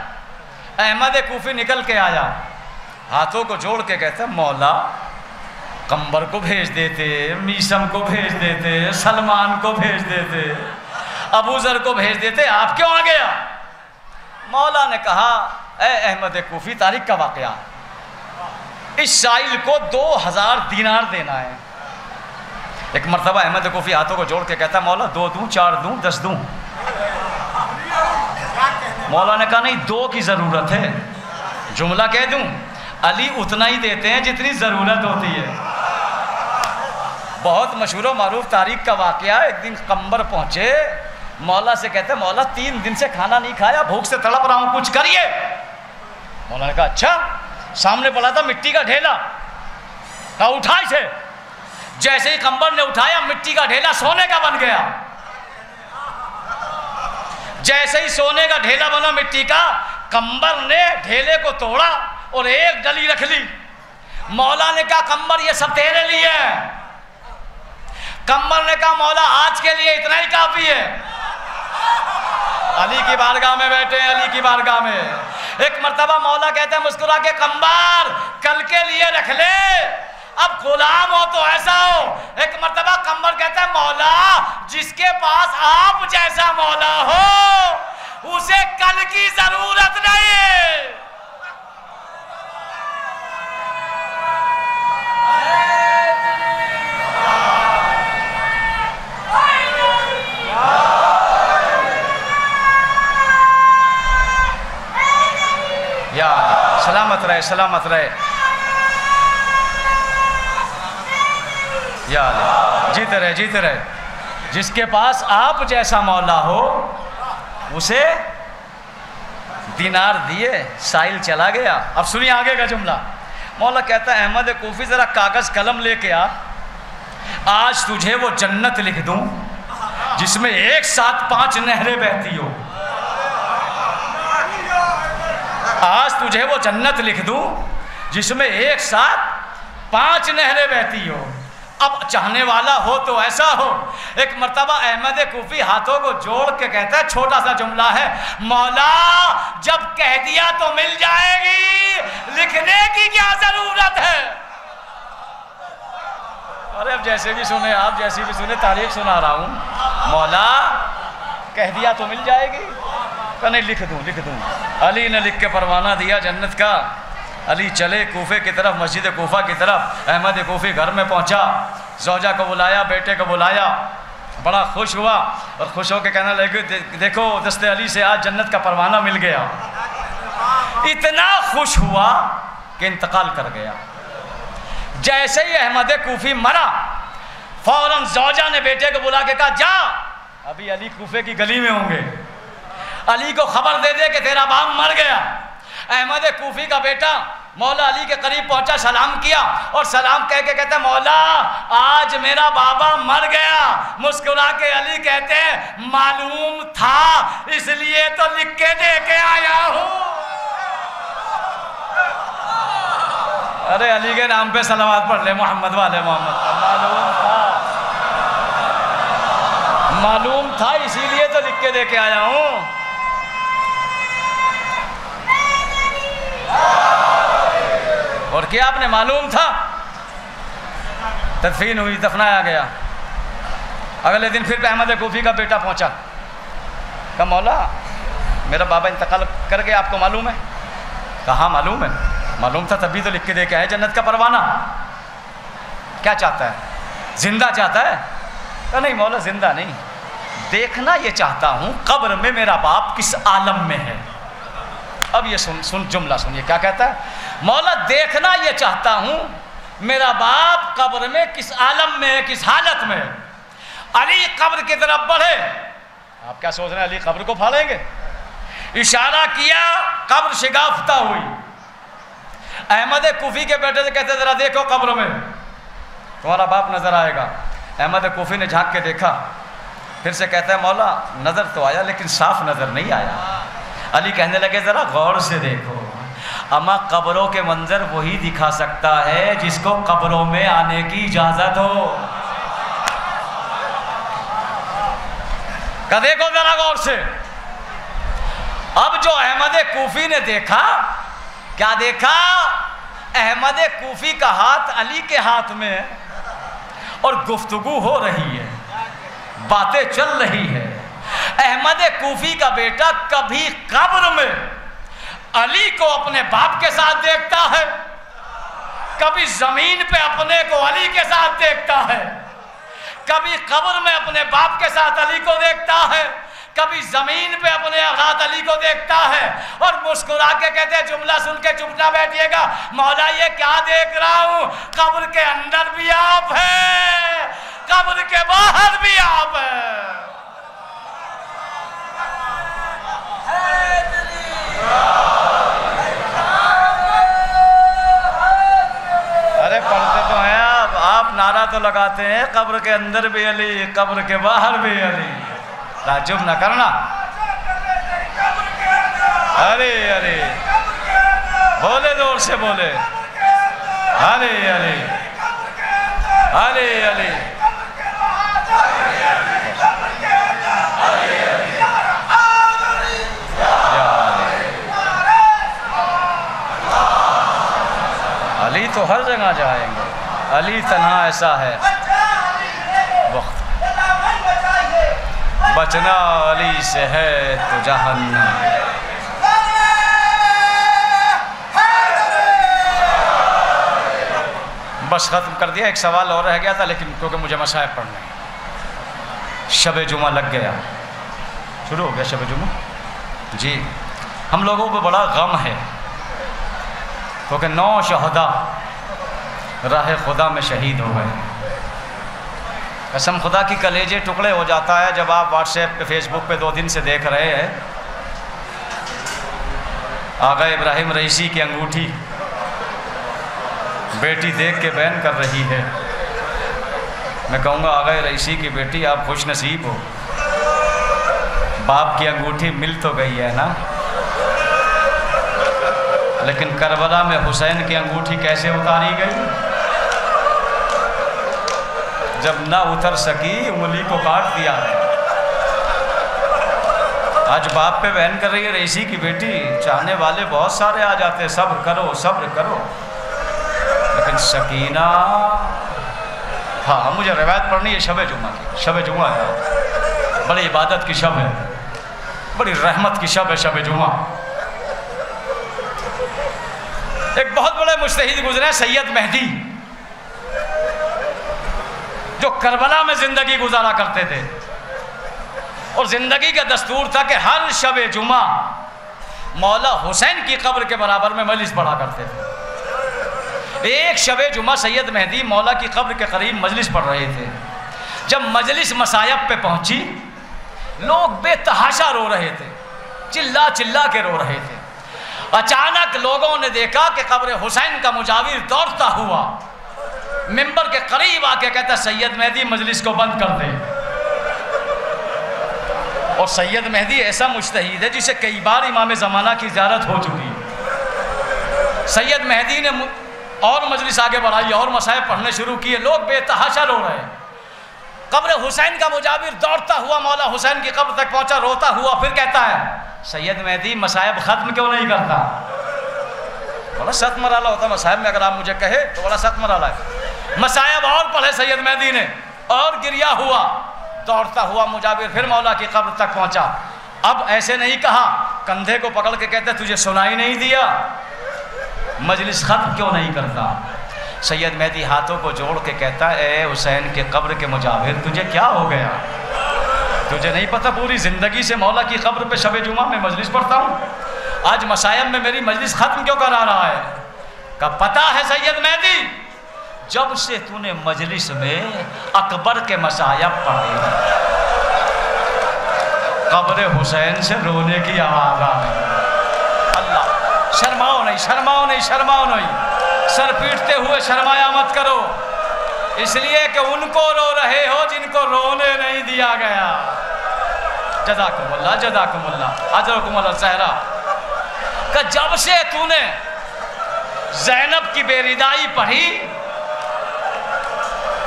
احمد کوفی نکل کے آیا، ہاتھوں کو جوڑ کے کہتا مولا قمبر کو بھیج دیتے، میسم کو بھیج دیتے، سلمان کو بھیج دیتے، ابو ذر کو بھیج دیتے، آپ کیوں آ گیا؟ مولا نے کہا اے احمد کوفی، تاریخ کا واقعہ، اس سائل کو 2000 دینار دینا ہے۔ ایک مرتبہ احمد کوفی ہاتھوں کو جوڑ کے کہتا مولا 2 دوں، 4 دوں، 10 دوں؟ مولا نے کہا نہیں، 2 کی ضرورت ہے، جملہ کہہ دوں؟ علی اتنا ہی دیتے ہیں جتنی ضرورت ہوتی ہے۔ بہت مشہور و معروف تاریخ کا واقعہ، ایک دن قمبر پہنچے، مولا سے کہتے مولا 3 دن سے کھانا نہیں کھایا، بھوک سے تڑپ رہا ہوں، کچھ کریے۔ مولا نے کہا اچھا۔ سامنے پڑا تھا مٹی کا ڈھیلا، کہا اٹھا اسے۔ جیسے ہی قمبر نے اٹھایا، مٹی کا ڈھیلا سونے کا بن گیا۔ جیسے ہی سونے کا ڈھیلا بنا مٹی کا، قمبر نے ڈھیلے کو توڑا اور ایک ڈلی رکھ لی۔ مولا نے کہا قمبر یہ سب تیرے لیے ہے۔ قمبر نے کہا مولا آج کے لیے اتنا ہی کافی ہے۔ علی کی بارگاہ میں بیٹھے ہیں، علی کی بارگاہ میں۔ ایک مرتبہ مولا کہتے ہیں مسکرا کے قمبر کل کے لیے رکھ لے، اب غلام ہو تو ایسا ہو۔ ایک مرتبہ قمبر کہتا ہے مولا جس کے پاس آپ جیسا مولا ہو اسے کل کی ضرورت نہیں۔ یا سلامت رہے، سلامت رہے، یا جیتے رہے، جیتے رہے۔ جس کے پاس آپ جیسا مولا ہو اسے دینار دیے، سائل چلا گیا۔ اب سنیے آگے کا جملہ، مولا کہتا ہے احمد کوفی ذرا کاغذ قلم لے کے آ، آج تجھے وہ جنت لکھ دوں جس میں ایک ساتھ 5 نہریں بہتی ہو۔ آج تجھے وہ جنت لکھ دوں جس میں ایک ساتھ 5 نہریں بہتی ہو۔ اب چاہنے والا ہو تو ایسا ہو۔ ایک مرتبہ احمد کوفی ہاتھوں کو جوڑ کے کہتا ہے، چھوٹا سا جملہ ہے، مولا جب کہہ دیا تو مل جائے گی، لکھنے کی کیا ضرورت ہے؟ ارے اب جیسے بھی سنے آپ، جیسی بھی سنے، تاریخ سنا رہا ہوں۔ مولا کہہ دیا تو مل جائے گی، کہ نہیں لکھ دوں۔ علی نے لکھ کے پروانہ دیا جنت کا۔ علی چلے کوفے کی طرف، مسجد کوفہ کی طرف۔ احمد کوفی گھر میں پہنچا، زوجہ کو بلایا، بیٹے کو بلایا، بڑا خوش ہوا اور خوش ہو کے کہنے لگے دیکھو دست علی سے آج جنت کا پروانہ مل گیا۔ اتنا خوش ہوا کہ انتقال کر گیا۔ جیسے ہی احمد کوفی مرا، فوراً زوجہ نے بیٹے کو بلا کے کہا جا، ابھی علی کوفے کی گلی میں ہوں گے، علی کو خبر دے دے کہ تیرا باپ مر گیا۔ احمد کوفی کا بیٹا مولا علی کے قریب پہنچا، سلام کیا اور سلام کہہ کے کہتا ہے مولا آج میرا بابا مر گیا۔ مسکرا کے علی کہتے ہیں معلوم تھا اس لیے تو لکھ کے دے کے آیا ہوں۔ ارے علی کے نام پہ صلوات پڑھ لے محمد والے محمد۔ معلوم تھا اسی لیے تو لکھ کے دے کے آیا ہوں۔ اور کیا آپ نے معلوم تھا؟ تدفین ہوئی، دفنایا گیا۔ اگلے دن پھر احمد کوفی کا بیٹا پہنچا، کہا مولا میرا بابا انتقال کر گیا، آپ کو معلوم ہے؟ کہا معلوم ہے، معلوم تھا تبھی تو لکھ کے دے کے آئے جنت کا پروانہ۔ کیا چاہتا ہے؟ زندہ چاہتا ہے؟ کہا نہیں مولا زندہ نہیں، دیکھنا یہ چاہتا ہوں قبر میں میرا باپ کس عالم میں ہے۔ اب یہ سن جملہ سنیے کیا کہتا ہے، مولا دیکھنا یہ چاہتا ہوں میرا باپ قبر میں کس عالم میں ہے، کس حالت میں ہے۔ علی قبر کی طرف بڑھے، آپ کیا سوچ رہے ہیں علی قبر کو پھاڑیں گے؟ اشارہ کیا، قبر شگافتہ ہوئی۔ احمد کوفی کے بیٹے سے کہتے ذرا دیکھو قبر میں تمہارا باپ نظر آئے گا۔ احمد کوفی نے جھانک کے دیکھا، پھر سے کہتا ہے مولا نظر تو آیا لیکن صاف نظر نہیں آیا۔ علی کہنے لگے ذرا غور سے دیکھو، اما قبروں کے منظر وہی دکھا سکتا ہے جس کو قبروں میں آنے کی اجازت ہو۔ کہ دیکھو ذرا غور سے۔ اب جو احمد کوفی نے دیکھا، کیا دیکھا؟ احمد کوفی کا ہاتھ علی کے ہاتھ میں ہے اور گفتگو ہو رہی ہے، باتیں چل رہی ہے۔ احمد کوفی کا بیٹا کبھی قبر میں علی کو اپنے باپ کے ساتھ دیکھتا ہے، کبھی زمین پہ اپنے کو علی کے ساتھ دیکھتا ہے، کبھی قبر میں اپنے باپ کے ساتھ علی کو دیکھتا ہے، کبھی زمین پہ اپنے ساتھ علی کو دیکھتا ہے اور مسکرا کے کہتے ہیں جملہ سن کے چپ نہ بیٹھیے گا، مولا یہ کیا دیکھ رہا ہوں؟ قبر کے اندر بھی آپ ہیں، قبر کے باہر بھی آپ ہیں۔ ارے پڑھتے تو ہیں آپ نعرہ تو لگاتے ہیں قبر کے اندر بھی علی، قبر کے باہر بھی علی۔ تعجب نہ کرنا۔ ارے ارے بولے زور سے بولے، ارے ارے ارے ارے علی تو ہر جگہ جائیں گے، علی تنہا ایسا ہے وقت بچنا علی سے ہے تو جہنم۔ بس ختم کر دیا، ایک سوال اور رہ گیا تھا لیکن کیونکہ مجھے مصائب پڑھنے ہیں۔ شب جمعہ لگ گیا، شروع ہو گیا شب جمعہ۔ جی ہم لوگوں کو بڑا غم ہے کیونکہ 9 شہداء راہ خدا میں شہید ہو گئے۔ قسم خدا کی کلیجے ٹکڑے ہو جاتا ہے جب آپ واٹس ایپ پہ فیس بک پہ 2 دن سے دیکھ رہے ہیں آقا ابراہیم رئیسی کی انگوٹھی بیٹی دیکھ کے بیان کر رہی ہے. میں کہوں گا آقا رئیسی کی بیٹی آپ خوش نصیب ہو، باپ کی انگوٹھی مل تو گئی ہے نا. لیکن کربلا میں حسین کی انگوٹھی کیسے اتاری گئی؟ جب نہ اتر سکی انگلی کو کاٹ دیا. آج باپ پہ بہن کر رہی ہے رئیسی کی بیٹی. چاہنے والے بہت سارے آ جاتے ہیں، صبر کرو صبر کرو، لیکن سکینہ. ہاں مجھے روایت پڑھنی ہے شب جمعہ کی. شب جمعہ ہے، بڑی عبادت کی شب ہے، بڑی رحمت کی شب ہے شب جمعہ. ایک بہت بڑے مجتہد گزرے سید مہدی، جو کربلا میں زندگی گزارا کرتے تھے، اور زندگی کا دستور تھا کہ ہر شب جمعہ مولا حسین کی قبر کے برابر میں مجلس پڑھا کرتے تھے. ایک شب جمعہ سید مہدی مولا کی قبر کے قریب مجلس پڑھ رہے تھے. جب مجلس مصائب پہ پہنچی، لوگ بے تحاشا رو رہے تھے، چلا چلا کے رو رہے تھے. اچانک لوگوں نے دیکھا کہ قبر حسین کا مجاور دوڑتا ہوا منبر کے قریب آ کے کہتا سید مہدی مجلس کو بند کر دے. اور سید مہدی ایسا مجتہد ہے جسے کئی بار امام زمانہ کی زیارت ہو چکی ہے. سید مہدی نے اور مجلس آگے بڑھائی اور مصائب پڑھنے شروع کیے. لوگ بے تحاشا رو رہے ہیں. قبر حسین کا مجاور دوڑتا ہوا مولا حسین کی قبر تک پہنچا، روتا ہوا، پھر کہتا ہے سید مہدی مصائب ختم کیوں نہیں کرتا؟ بڑا سخت مرحلہ ہوتا ہے مصائب میں، اگر آپ مجھے کہے تو بڑا سخت مرحلہ ہے. مصائب اور پڑھے سید مہدی نے، اور گریا ہوا. دوڑتا ہوا مجاور پھر مولا کی قبر تک پہنچا. اب ایسے نہیں کہا، کندھے کو پکڑ کے کہتے تجھے سنائی نہیں دیا؟ مجلس ختم کیوں نہیں کرتا؟ سید مہدی ہاتھوں کو جوڑ کے کہتا اے حسین کے قبر کے مجاور تجھے کیا ہو گیا؟ تجھے نہیں پتہ پوری زندگی سے مولا کی قبر پہ شب جمعہ میں مجلس پڑھتا ہوں، آج مصائب میں میری مجلس ختم کیوں کرا رہا ہے؟ کہ پتہ ہے سید مہدی، جب سے تو نے مجلس میں اکبر کے مصائب پڑھے قبر حسین سے رونے کی آواز آ رہی. اللہ، شرماؤ نہیں شرماؤ نہیں شرماؤ نہیں، سر پیٹتے ہوئے شرمایا مت کرو، اس لیے کہ ان کو رو رہے ہو جن کو رونے نہیں دیا گیا. جزاکم اللہ جزاکم اللہ اجرکم اللہ زہرا. کہ جب سے تو نے زینب کی بے ردائی پڑھی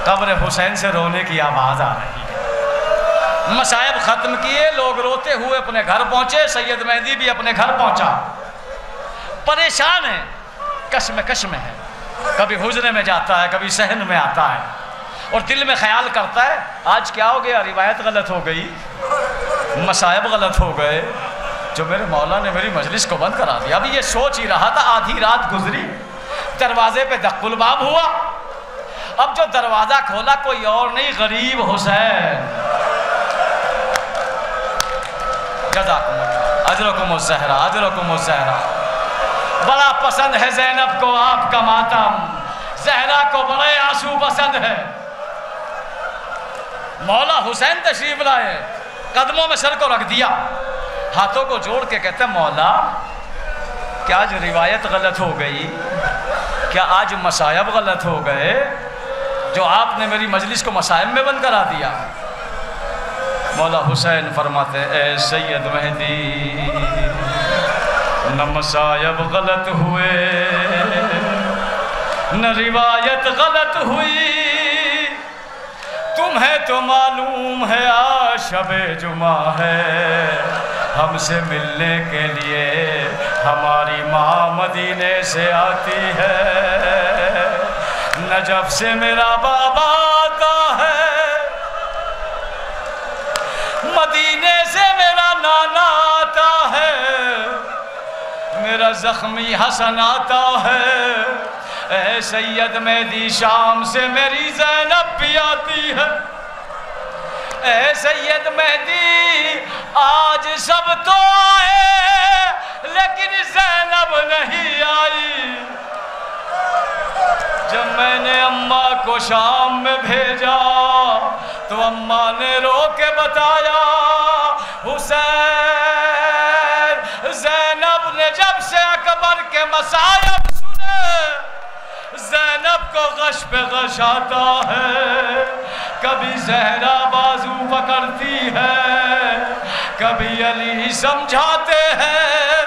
قبر حسین سے رونے کی آواز آ رہی ہے. مصائب ختم کیے، لوگ روتے ہوئے اپنے گھر پہنچے. سید مہدی بھی اپنے گھر پہنچا، پریشان ہے، کش میں ہے. کبھی حجرے میں جاتا ہے، کبھی صحن میں آتا ہے، اور دل میں خیال کرتا ہے آج کیا ہو گیا؟ روایت غلط ہو گئی، مصائب غلط ہو گئے، جو میرے مولا نے میری مجلس کو بند کرا دیا. ابھی یہ سوچ ہی رہا تھا، آدھی رات گزری، دروازے پہ دق الباب ہوا. اب جو دروازہ کھولا کوئی اور نہیں، غریب حسین. جزاکم اللہ اجرکم الزہرا اجرکم الزہرا. بڑا پسند ہے زینب کو آپ کا ماتم، زہرا کو بڑے آنسو پسند ہے. مولا حسین تشریف لائے، قدموں میں سر کو رکھ دیا، ہاتھوں کو جوڑ کے کہتے ہیں مولا کیا آج روایت غلط ہو گئی؟ کیا آج مصائب غلط ہو گئے جو آپ نے میری مجلس کو مصائب میں بند کرا دیا؟ مولا حسین فرماتے اے سید مہدی، نہ مصائب غلط ہوئے نہ روایت غلط ہوئی، تمہیں تو معلوم ہے آج شب جمعہ ہے، ہم سے ملنے کے لیے ہماری ماں مدینے سے آتی ہے، نجف سے میرا بابا آتا ہے، مدینے سے میرا نانا آتا ہے، میرا زخمی حسن آتا ہے، اے سید مہدی شام سے میری زینب بھی آتی ہے، اے سید مہدی آج سب تو آئے لیکن زینب نہیں آئی. جب میں نے اماں کو شام میں بھیجا تو اماں نے رو کے بتایا حسین زینب نے جب سے مصائب سنے، زینب کو غش پہ غش آتا ہے، کبھی زہرا بازو پکڑتی ہے، کبھی علی سمجھاتے ہیں۔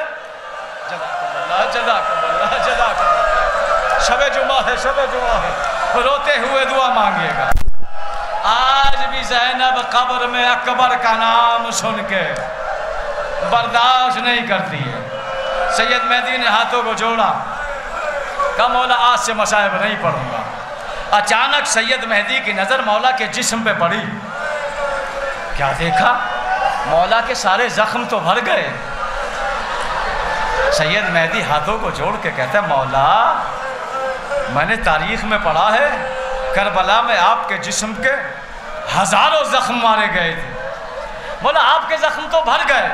جزاکم اللہ، جزاکم اللہ، جزاکم اللہ۔ شب جمعہ ہے، شب جمعہ ہے، روتے ہوئے دعا مانگیے گا۔ آج بھی زینب قبر میں اکبر کا نام سن کے برداشت نہیں کرتی ہے۔ سید مہدی نے ہاتھوں کو جوڑا، کہا مولا آج سے مصائب نہیں پڑھوں گا۔ اچانک سید مہدی کی نظر مولا کے جسم پہ پڑی، کیا دیکھا؟ مولا کے سارے زخم تو بھر گئے۔ سید مہدی ہاتھوں کو جوڑ کے کہتا ہے مولا میں نے تاریخ میں پڑھا ہے کربلا میں آپ کے جسم کے ہزاروں زخم مارے گئے تھے، مولا آپ کے زخم تو بھر گئے،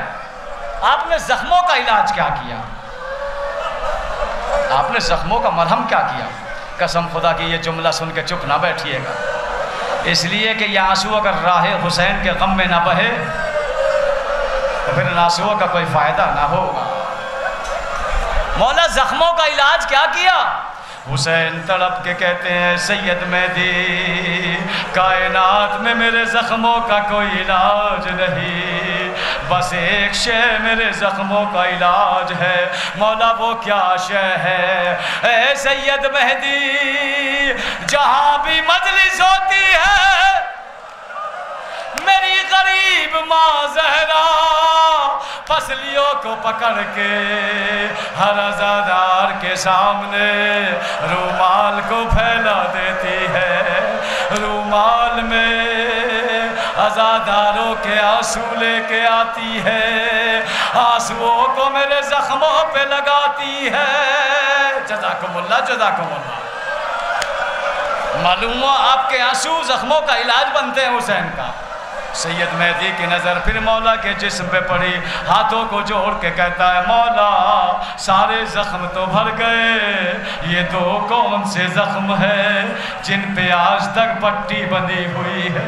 آپ نے زخموں کا علاج کیا کیا؟ آپ نے زخموں کا مرہم کیا کیا؟ قسم خدا کی یہ جملہ سن کے چپ نہ بیٹھیے گا، اس لیے کہ یہ آنسو اگر راہ حسین کے غم میں نہ بہے تو پھر ان آنسوؤں کا کوئی فائدہ نہ ہوگا۔ مولا زخموں کا علاج کیا کیا؟ حسین تڑپ کے کہتے ہیں سید مہدی کائنات میں میرے زخموں کا کوئی علاج نہیں، بس ایک شے میرے زخموں کا علاج ہے، مولا وہ کیا شے ہے؟ اے سید مہدی جہاں بھی مجلس ہوتی ہے میری غریب ماں زہرا پسلیوں کو پکڑ کے ہر عزادار کے سامنے رومال کو پھیلا دیتی ہے، رومال میں عزاداروں کے آنسو لے کے آتی ہے، آنسوؤں کو میرے زخموں پہ لگاتی ہے۔ جزاکم اللہ، جزاکم اللہ۔ معلوم ہوا آپ کے آنسو زخموں کا علاج بنتے ہیں حسین کا۔ سید مہدی کی نظر پھر مولا کے جسم پہ پڑی، ہاتھوں کو جوڑ کے کہتا ہے مولا سارے زخم تو بھر گئے، یہ دو کون سے زخم ہیں جن پہ آج تک پٹی بندھی ہوئی ہے،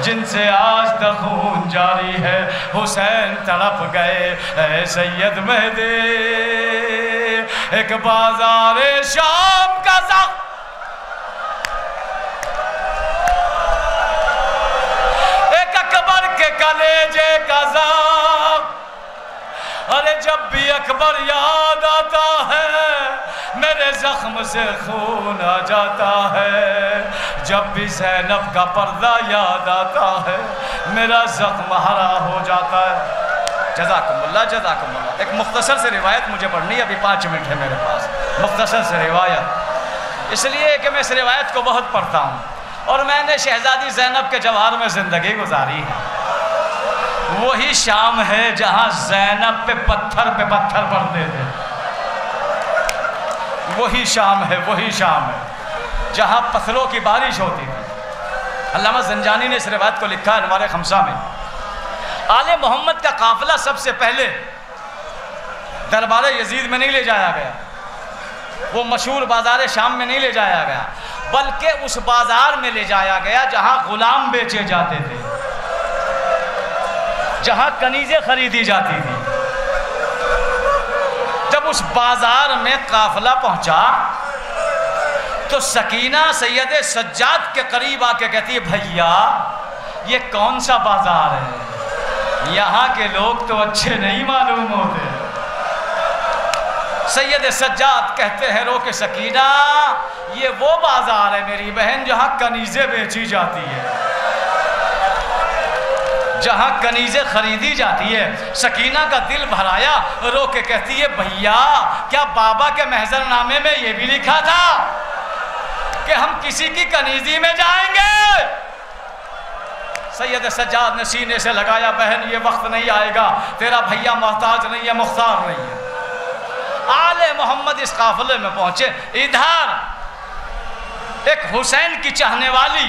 جن سے آج تک خون جاری ہے؟ حسین تڑپ گئے۔ اے سید مہدی ایک بازار شام کا زخم، کلیجے کا زخم، ارے جب بھی اکبر یاد آتا ہے میرے زخم سے خون آ جاتا ہے، جب بھی زینب کا پردہ یاد آتا ہے میرا زخم ہرا ہو جاتا ہے۔ جزاکم اللہ، جزاکم اللہ۔ ایک مختصر سے روایت مجھے پڑھنی ہے، ابھی 5 منٹ ہے میرے پاس، مختصر سے روایت، اس لیے کہ میں اس روایت کو بہت پڑھتا ہوں اور میں نے شہزادی زینب کے جوار میں زندگی گزاری ہے۔ وہی شام ہے جہاں زینب پہ پتھر پڑتے تھے، وہی شام ہے، وہی شام ہے جہاں پتھروں کی بارش ہوتی تھی۔ علامہ زنجانی نے اس روایت کو لکھا ہے انوار خمسہ میں۔ آل محمد کا قافلہ سب سے پہلے دربار یزید میں نہیں لے جایا گیا، وہ مشہور بازار شام میں نہیں لے جایا گیا، بلکہ اس بازار میں لے جایا گیا جہاں غلام بیچے جاتے تھے، جہاں کنیزیں خریدی جاتی تھی۔ جب اس بازار میں قافلہ پہنچا تو سکینہ سید سجاد کے قریب آ کے کہتی ہے بھیا یہ کون سا بازار ہے؟ یہاں کے لوگ تو اچھے نہیں معلوم ہوتے۔ سید سجاد کہتے ہیں رو کے سکینہ یہ وہ بازار ہے میری بہن جہاں کنیزیں بیچی جاتی ہے، جہاں کنیزیں خریدی جاتی ہے۔ سکینہ کا دل بھرایا، رو کے کہتی ہے بھیا کیا بابا کے محضر نامے میں یہ بھی لکھا تھا کہ ہم کسی کی کنیزی میں جائیں گے؟ سید سجاد نے سینے سے لگایا بہن یہ وقت نہیں آئے گا، تیرا بھیا محتاج نہیں ہے، مختار نہیں ہے۔ آل محمد اس قافلے میں پہنچے، ادھر ایک حسین کی چاہنے والی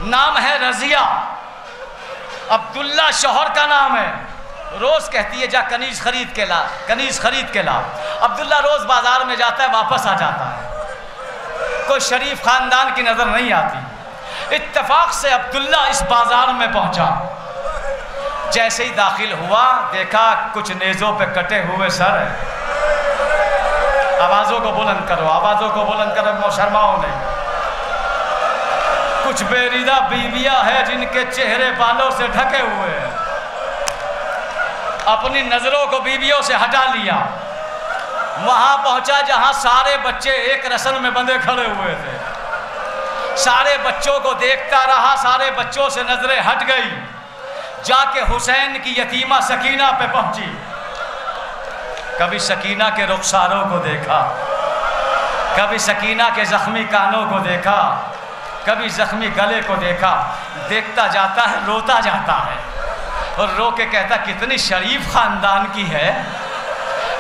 نام ہے رضیہ، عبداللہ شوہر کا نام ہے، روز کہتی ہے جا کنیز خرید کے لا، کنیز خرید کے لا۔ عبداللہ روز بازار میں جاتا ہے واپس آ جاتا ہے، کوئی شریف خاندان کی نظر نہیں آتی۔ اتفاق سے عبداللہ اس بازار میں پہنچا، جیسے ہی داخل ہوا دیکھا کچھ نیزوں پہ کٹے ہوئے سر ہے، آوازوں کو بلند کرو، آوازوں کو بلند کرو محترماؤں نے۔ کچھ بیریدہ بیویاں ہیں جن کے چہرے بالوں سے ڈھکے ہوئے ہیں، اپنی نظروں کو بیویوں سے ہٹا لیا، وہاں پہنچا جہاں سارے بچے ایک رسن میں بندھے کھڑے ہوئے تھے، سارے بچوں کو دیکھتا رہا، سارے بچوں سے نظریں ہٹ گئی، جا کے حسین کی یتیمہ سکینہ پہ پہنچی، کبھی سکینہ کے رخساروں کو دیکھا، کبھی سکینہ کے زخمی کانوں کو دیکھا، کبھی زخمی گلے کو دیکھا، دیکھتا جاتا ہے، روتا جاتا ہے، اور رو کے کہتا کتنی شریف خاندان کی ہے،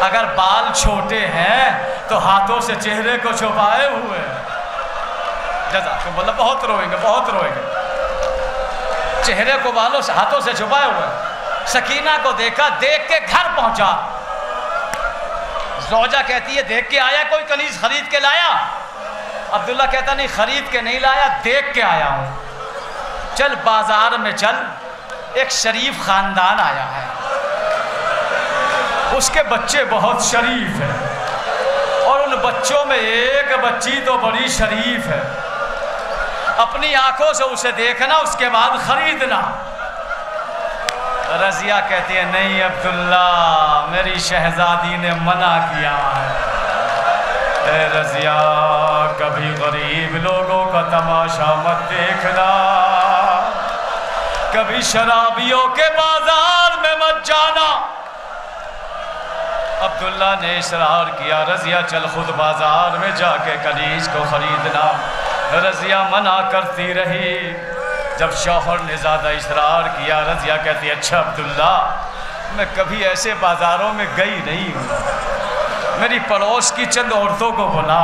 اگر بال چھوٹے ہیں تو ہاتھوں سے چہرے کو چھپائے ہوئے، جزاکم اللہ، بہت روئیں گے، بہت روئیں گے، چہرے کو بالوں سے ہاتھوں سے چھپائے ہوئے۔ سکینہ کو دیکھا، دیکھ کے گھر پہنچا، زوجہ کہتی ہے دیکھ کے آیا کوئی کنیز خرید کے لایا؟ عبداللہ کہتا نہیں خرید کے نہیں لایا، دیکھ کے آیا ہوں۔ چل بازار میں چل، ایک شریف خاندان آیا ہے، اس کے بچے بہت شریف ہیں، اور ان بچوں میں ایک بچی تو بڑی شریف ہے، اپنی آنکھوں سے اسے دیکھنا، اس کے بعد خریدنا۔ رضیہ کہتی ہے نہیں عبداللہ، میری شہزادی نے منع کیا ہے۔ اے رضیہ، کبھی غریب لوگوں کا تماشا مت دیکھنا، کبھی شرابیوں کے بازار میں مت جانا۔ عبداللہ نے اصرار کیا، رضیہ چل خود بازار میں جا کے کنیز کو خریدنا۔ رضیہ منع کرتی رہی، جب شوہر نے زیادہ اصرار کیا، رضیہ کہتی ہے اچھا عبداللہ، میں کبھی ایسے بازاروں میں گئی نہیں ہوں، میری پڑوس کی چند عورتوں کو بلا،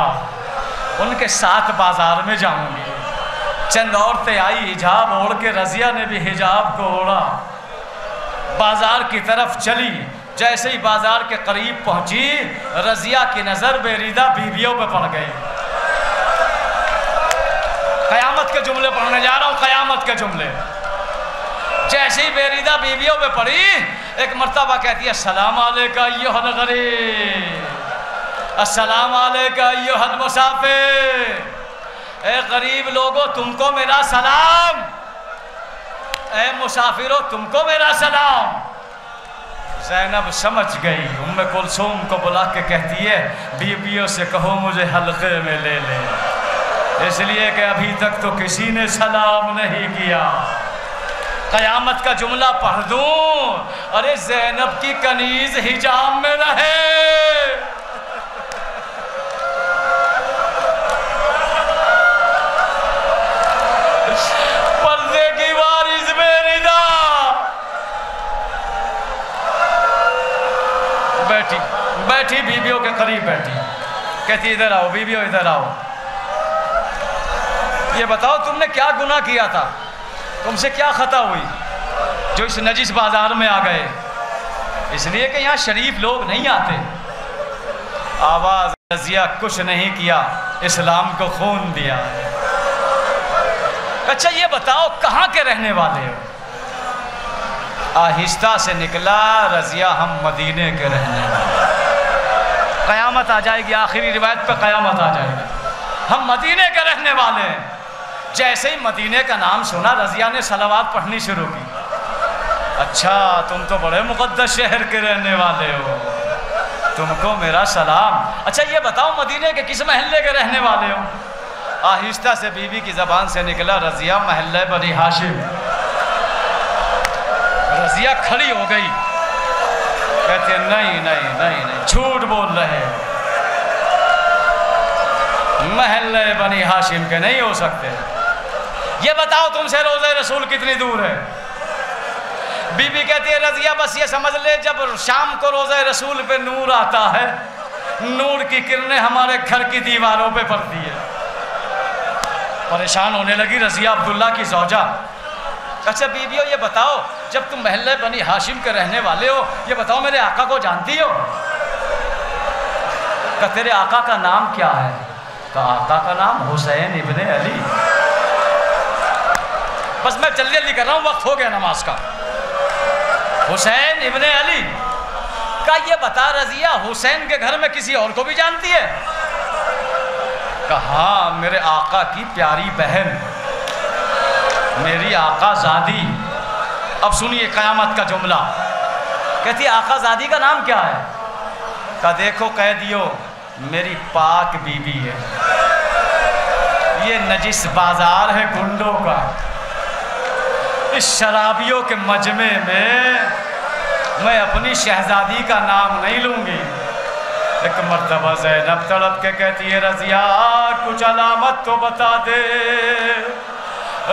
ان کے ساتھ بازار میں جاؤں گی۔ چند عورتیں آئی، حجاب اوڑھ کے، رضیہ نے بھی حجاب کو اوڑھا، بازار کی طرف چلی۔ جیسے ہی بازار کے قریب پہنچی، رضیہ کی نظر بیریدہ بیویوں پہ پڑ گئی۔ قیامت کے جملے پڑھنے جا رہا ہوں، قیامت کے جملے۔ جیسے ہی بیریدہ بیویوں پہ پڑی، ایک مرتبہ کہتی ہے السلام علیکہ ایہا الغریب، السلام علیکہ ایہا المسافر، اے غریب لوگوں تم کو میرا سلام، اے مسافروں تم کو میرا سلام۔ زینب سمجھ گئی، ام کلثوم کو بلا کے کہتی ہے بیویوں سے کہو مجھے حلقے میں لے لے، اس لیے کہ ابھی تک تو کسی نے سلام نہیں کیا۔ قیامت کا جملہ پڑھ دوں، ارے زینب کی کنیز حجاب میں رہے، پردے کی وارث بیریدہ بیٹھی بیویوں کے قریب بیٹھی، کہتی ادھر آؤ بیویوں، ادھر آؤ، یہ بتاؤ تم نے کیا گناہ کیا تھا، تم سے کیا خطا ہوئی جو اس نجس بازار میں آ گئے؟ اس لیے کہ یہاں شریف لوگ نہیں آتے۔ آواز رضیہ کچھ نہیں کیا، اسلام کو خون دیا۔ اچھا یہ بتاؤ کہاں کے رہنے والے ہو؟ آہستہ سے نکلا، رضیہ ہم مدینے کے رہنے والے، قیامت آ جائے گی، آخری روایت پہ قیامت آ جائے گی، ہم مدینے کے رہنے والے ہیں۔ جیسے ہی مدینے کا نام سنا، رضیہ نے صلوات پڑھنی شروع کی۔ اچھا تم تو بڑے مقدس شہر کے رہنے والے ہو، تم کو میرا سلام۔ اچھا یہ بتاؤ مدینے کے کس محلے کے رہنے والے ہو؟ آہستہ سے بیوی کی زبان سے نکلا رضیہ محلہ بنی ہاشم۔ رضیہ کھڑی ہو گئی، کہتے ہیں نہیں نہیں نہیں نہیں، جھوٹ بول رہے ہیں، محلہ بنی ہاشم کے نہیں ہو سکتے۔ یہ بتاؤ تم سے روضہ رسول کتنی دور ہے؟ بی بی کہتی ہے رضیہ بس یہ سمجھ لے جب شام کو روضہ رسول پہ نور آتا ہے، نور کی کرنیں ہمارے گھر کی دیواروں پہ پڑتی ہے۔ پریشان ہونے لگی رضیہ عبداللہ کی زوجہ۔ اچھا بیویوں یہ بتاؤ جب تم محلہ بنی ہاشم کے رہنے والے ہو، یہ بتاؤ میرے آقا کو جانتی ہو؟ کہ تیرے آقا کا نام کیا ہے؟ کہ آقا کا نام حسین ابن علی۔ بس میں جلدی جلدی کر رہا ہوں، وقت ہو گیا نماز کا۔ حسین ابن علی۔ کہا یہ بتا رضیہ حسین کے گھر میں کسی اور کو بھی جانتی ہے؟ کہا ہاں میرے آقا کی پیاری بہن، میری آقا زادی۔ اب سنیے قیامت کا جملہ، کہتی ہے آقا زادی کا نام کیا ہے؟ کہا دیکھو قیدیو میری پاک بی بی ہے، یہ نجس بازار ہے گنڈوں کا، اس شرابیوں کے مجمع میں اپنی شہزادی کا نام نہیں لوں گی۔ ایک مرتبہ زینب تڑپ کے کہتی ہے رضیہ کچھ علامت تو بتا دے۔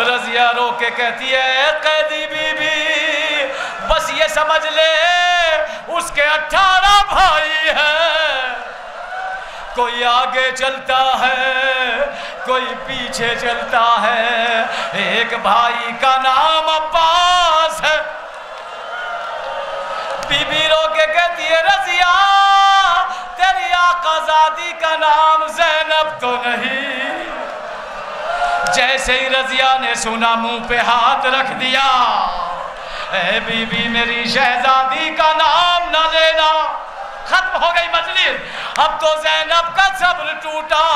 رضیہ رو کے کہتی ہے قیدی بی بی بس یہ سمجھ لے اس کے 18 بھائی ہیں، کوئی آگے چلتا ہے کوئی پیچھے چلتا ہے، ایک بھائی کا نام عباس ہے۔ بی بی رو کے کہتی ہے رضیہ تیری آقا زادی کا نام زینب تو نہیں؟ جیسے ہی رضیہ نے سنا منہ پہ ہاتھ رکھ دیا، اے بی بی میری شہزادی کا نام نہ لینا۔ ختم ہو گئی مجلس۔ اب تو زینب کا صبر ٹوٹا،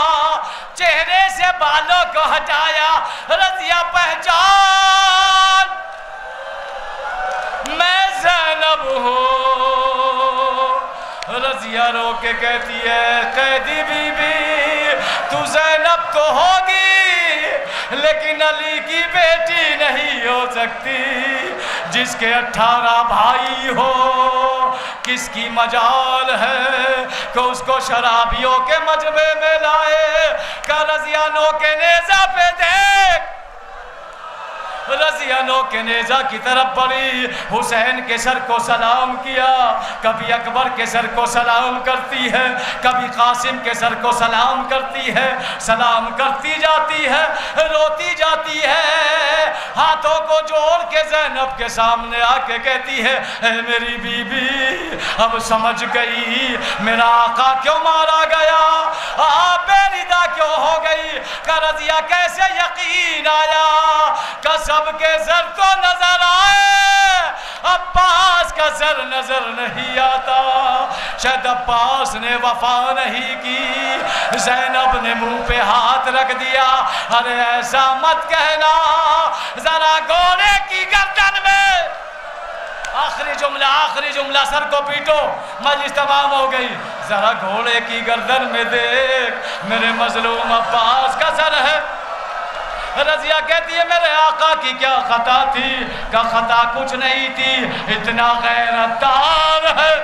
چہرے سے بالوں کو ہٹایا، رضیہ پہچان میں زینب ہوں۔ رضیہ رو کے کہتی ہے قیدی بی بی تو زینب تو ہوگی لیکن علی کی بیٹی نہیں ہو سکتی، جس کے 18 بھائی ہو کس کی مجال ہے کہ اس کو شرابیوں کے مجمع میں لائے۔ کہ رضیہ نو کے نیزہ پہ دیکھ، رضیہ نو کے نیزہ کی طرف بڑھی، حسین کے سر کو سلام کیا، کبھی اکبر کے سر کو سلام کرتی ہے، کبھی قاسم کے سر کو سلام کرتی ہے، سلام کرتی جاتی ہے، روتی جاتی ہے، ہاتھوں کو جوڑ کے زینب کے سامنے آ کے کہتی ہے اے میری بی بی اب سمجھ گئی میرا آقا کیوں مارا گیا، بے ردا کیوں ہو گئی۔ کہ رضیہ کیسے یقین آیا کہ سب کے سر تو نظر آئے، عباس کا سر نظر نہیں آتا۔ شاید عباس نے وفا نہیں کی، زینب نے منہ پہ ہاتھ رکھ دیا، ارے ایسا مت کہنا، ذرا گھوڑے کی گردن میں آخری جملہ سر کو پیٹو، مجلس تمام ہو گئی، ذرا گھوڑے کی گردن میں دیکھ میرے مظلوم عباس کا سر ہے۔ رضیہ کہتی ہے میرے آقا کی کیا خطا تھی؟ کہ خطا کچھ نہیں تھی، اتنا غیرت دار ہے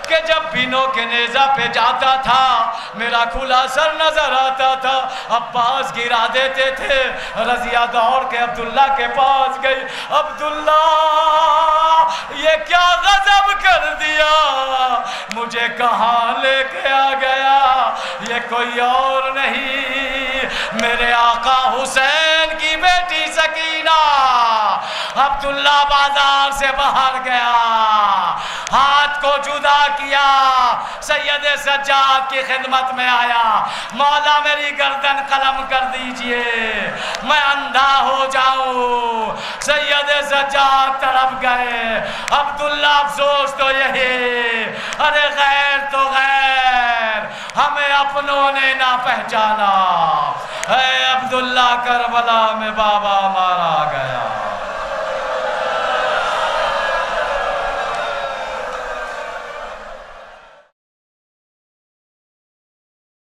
کہ جب بھی نو کے نیزہ پہ جاتا تھا میرا کھلا سر نظر آتا تھا، عباس گرا دیتے تھے۔ رضیہ دوڑ کے عبداللہ کے پاس گئی، عبداللہ یہ کیا غضب کر دیا، مجھے کہاں لے کے آ گیا، یہ کوئی اور نہیں میرے آقا حسین کی بیٹی سکینہ۔ عبداللہ بازار سے باہر گیا، ہاتھ کو جدا کیا، سید سجاد کی خدمت میں آیا، مولا میری گردن قلم کر دیجئے میں اندھا ہو جاؤں۔ سید سجاد طرف گئے، عبداللہ افسوس تو یہی، ارے غیر تو غیر، ہمیں اپنوں نے نہ پہچانا۔ اے عبداللہ کربلا میں بابا مارا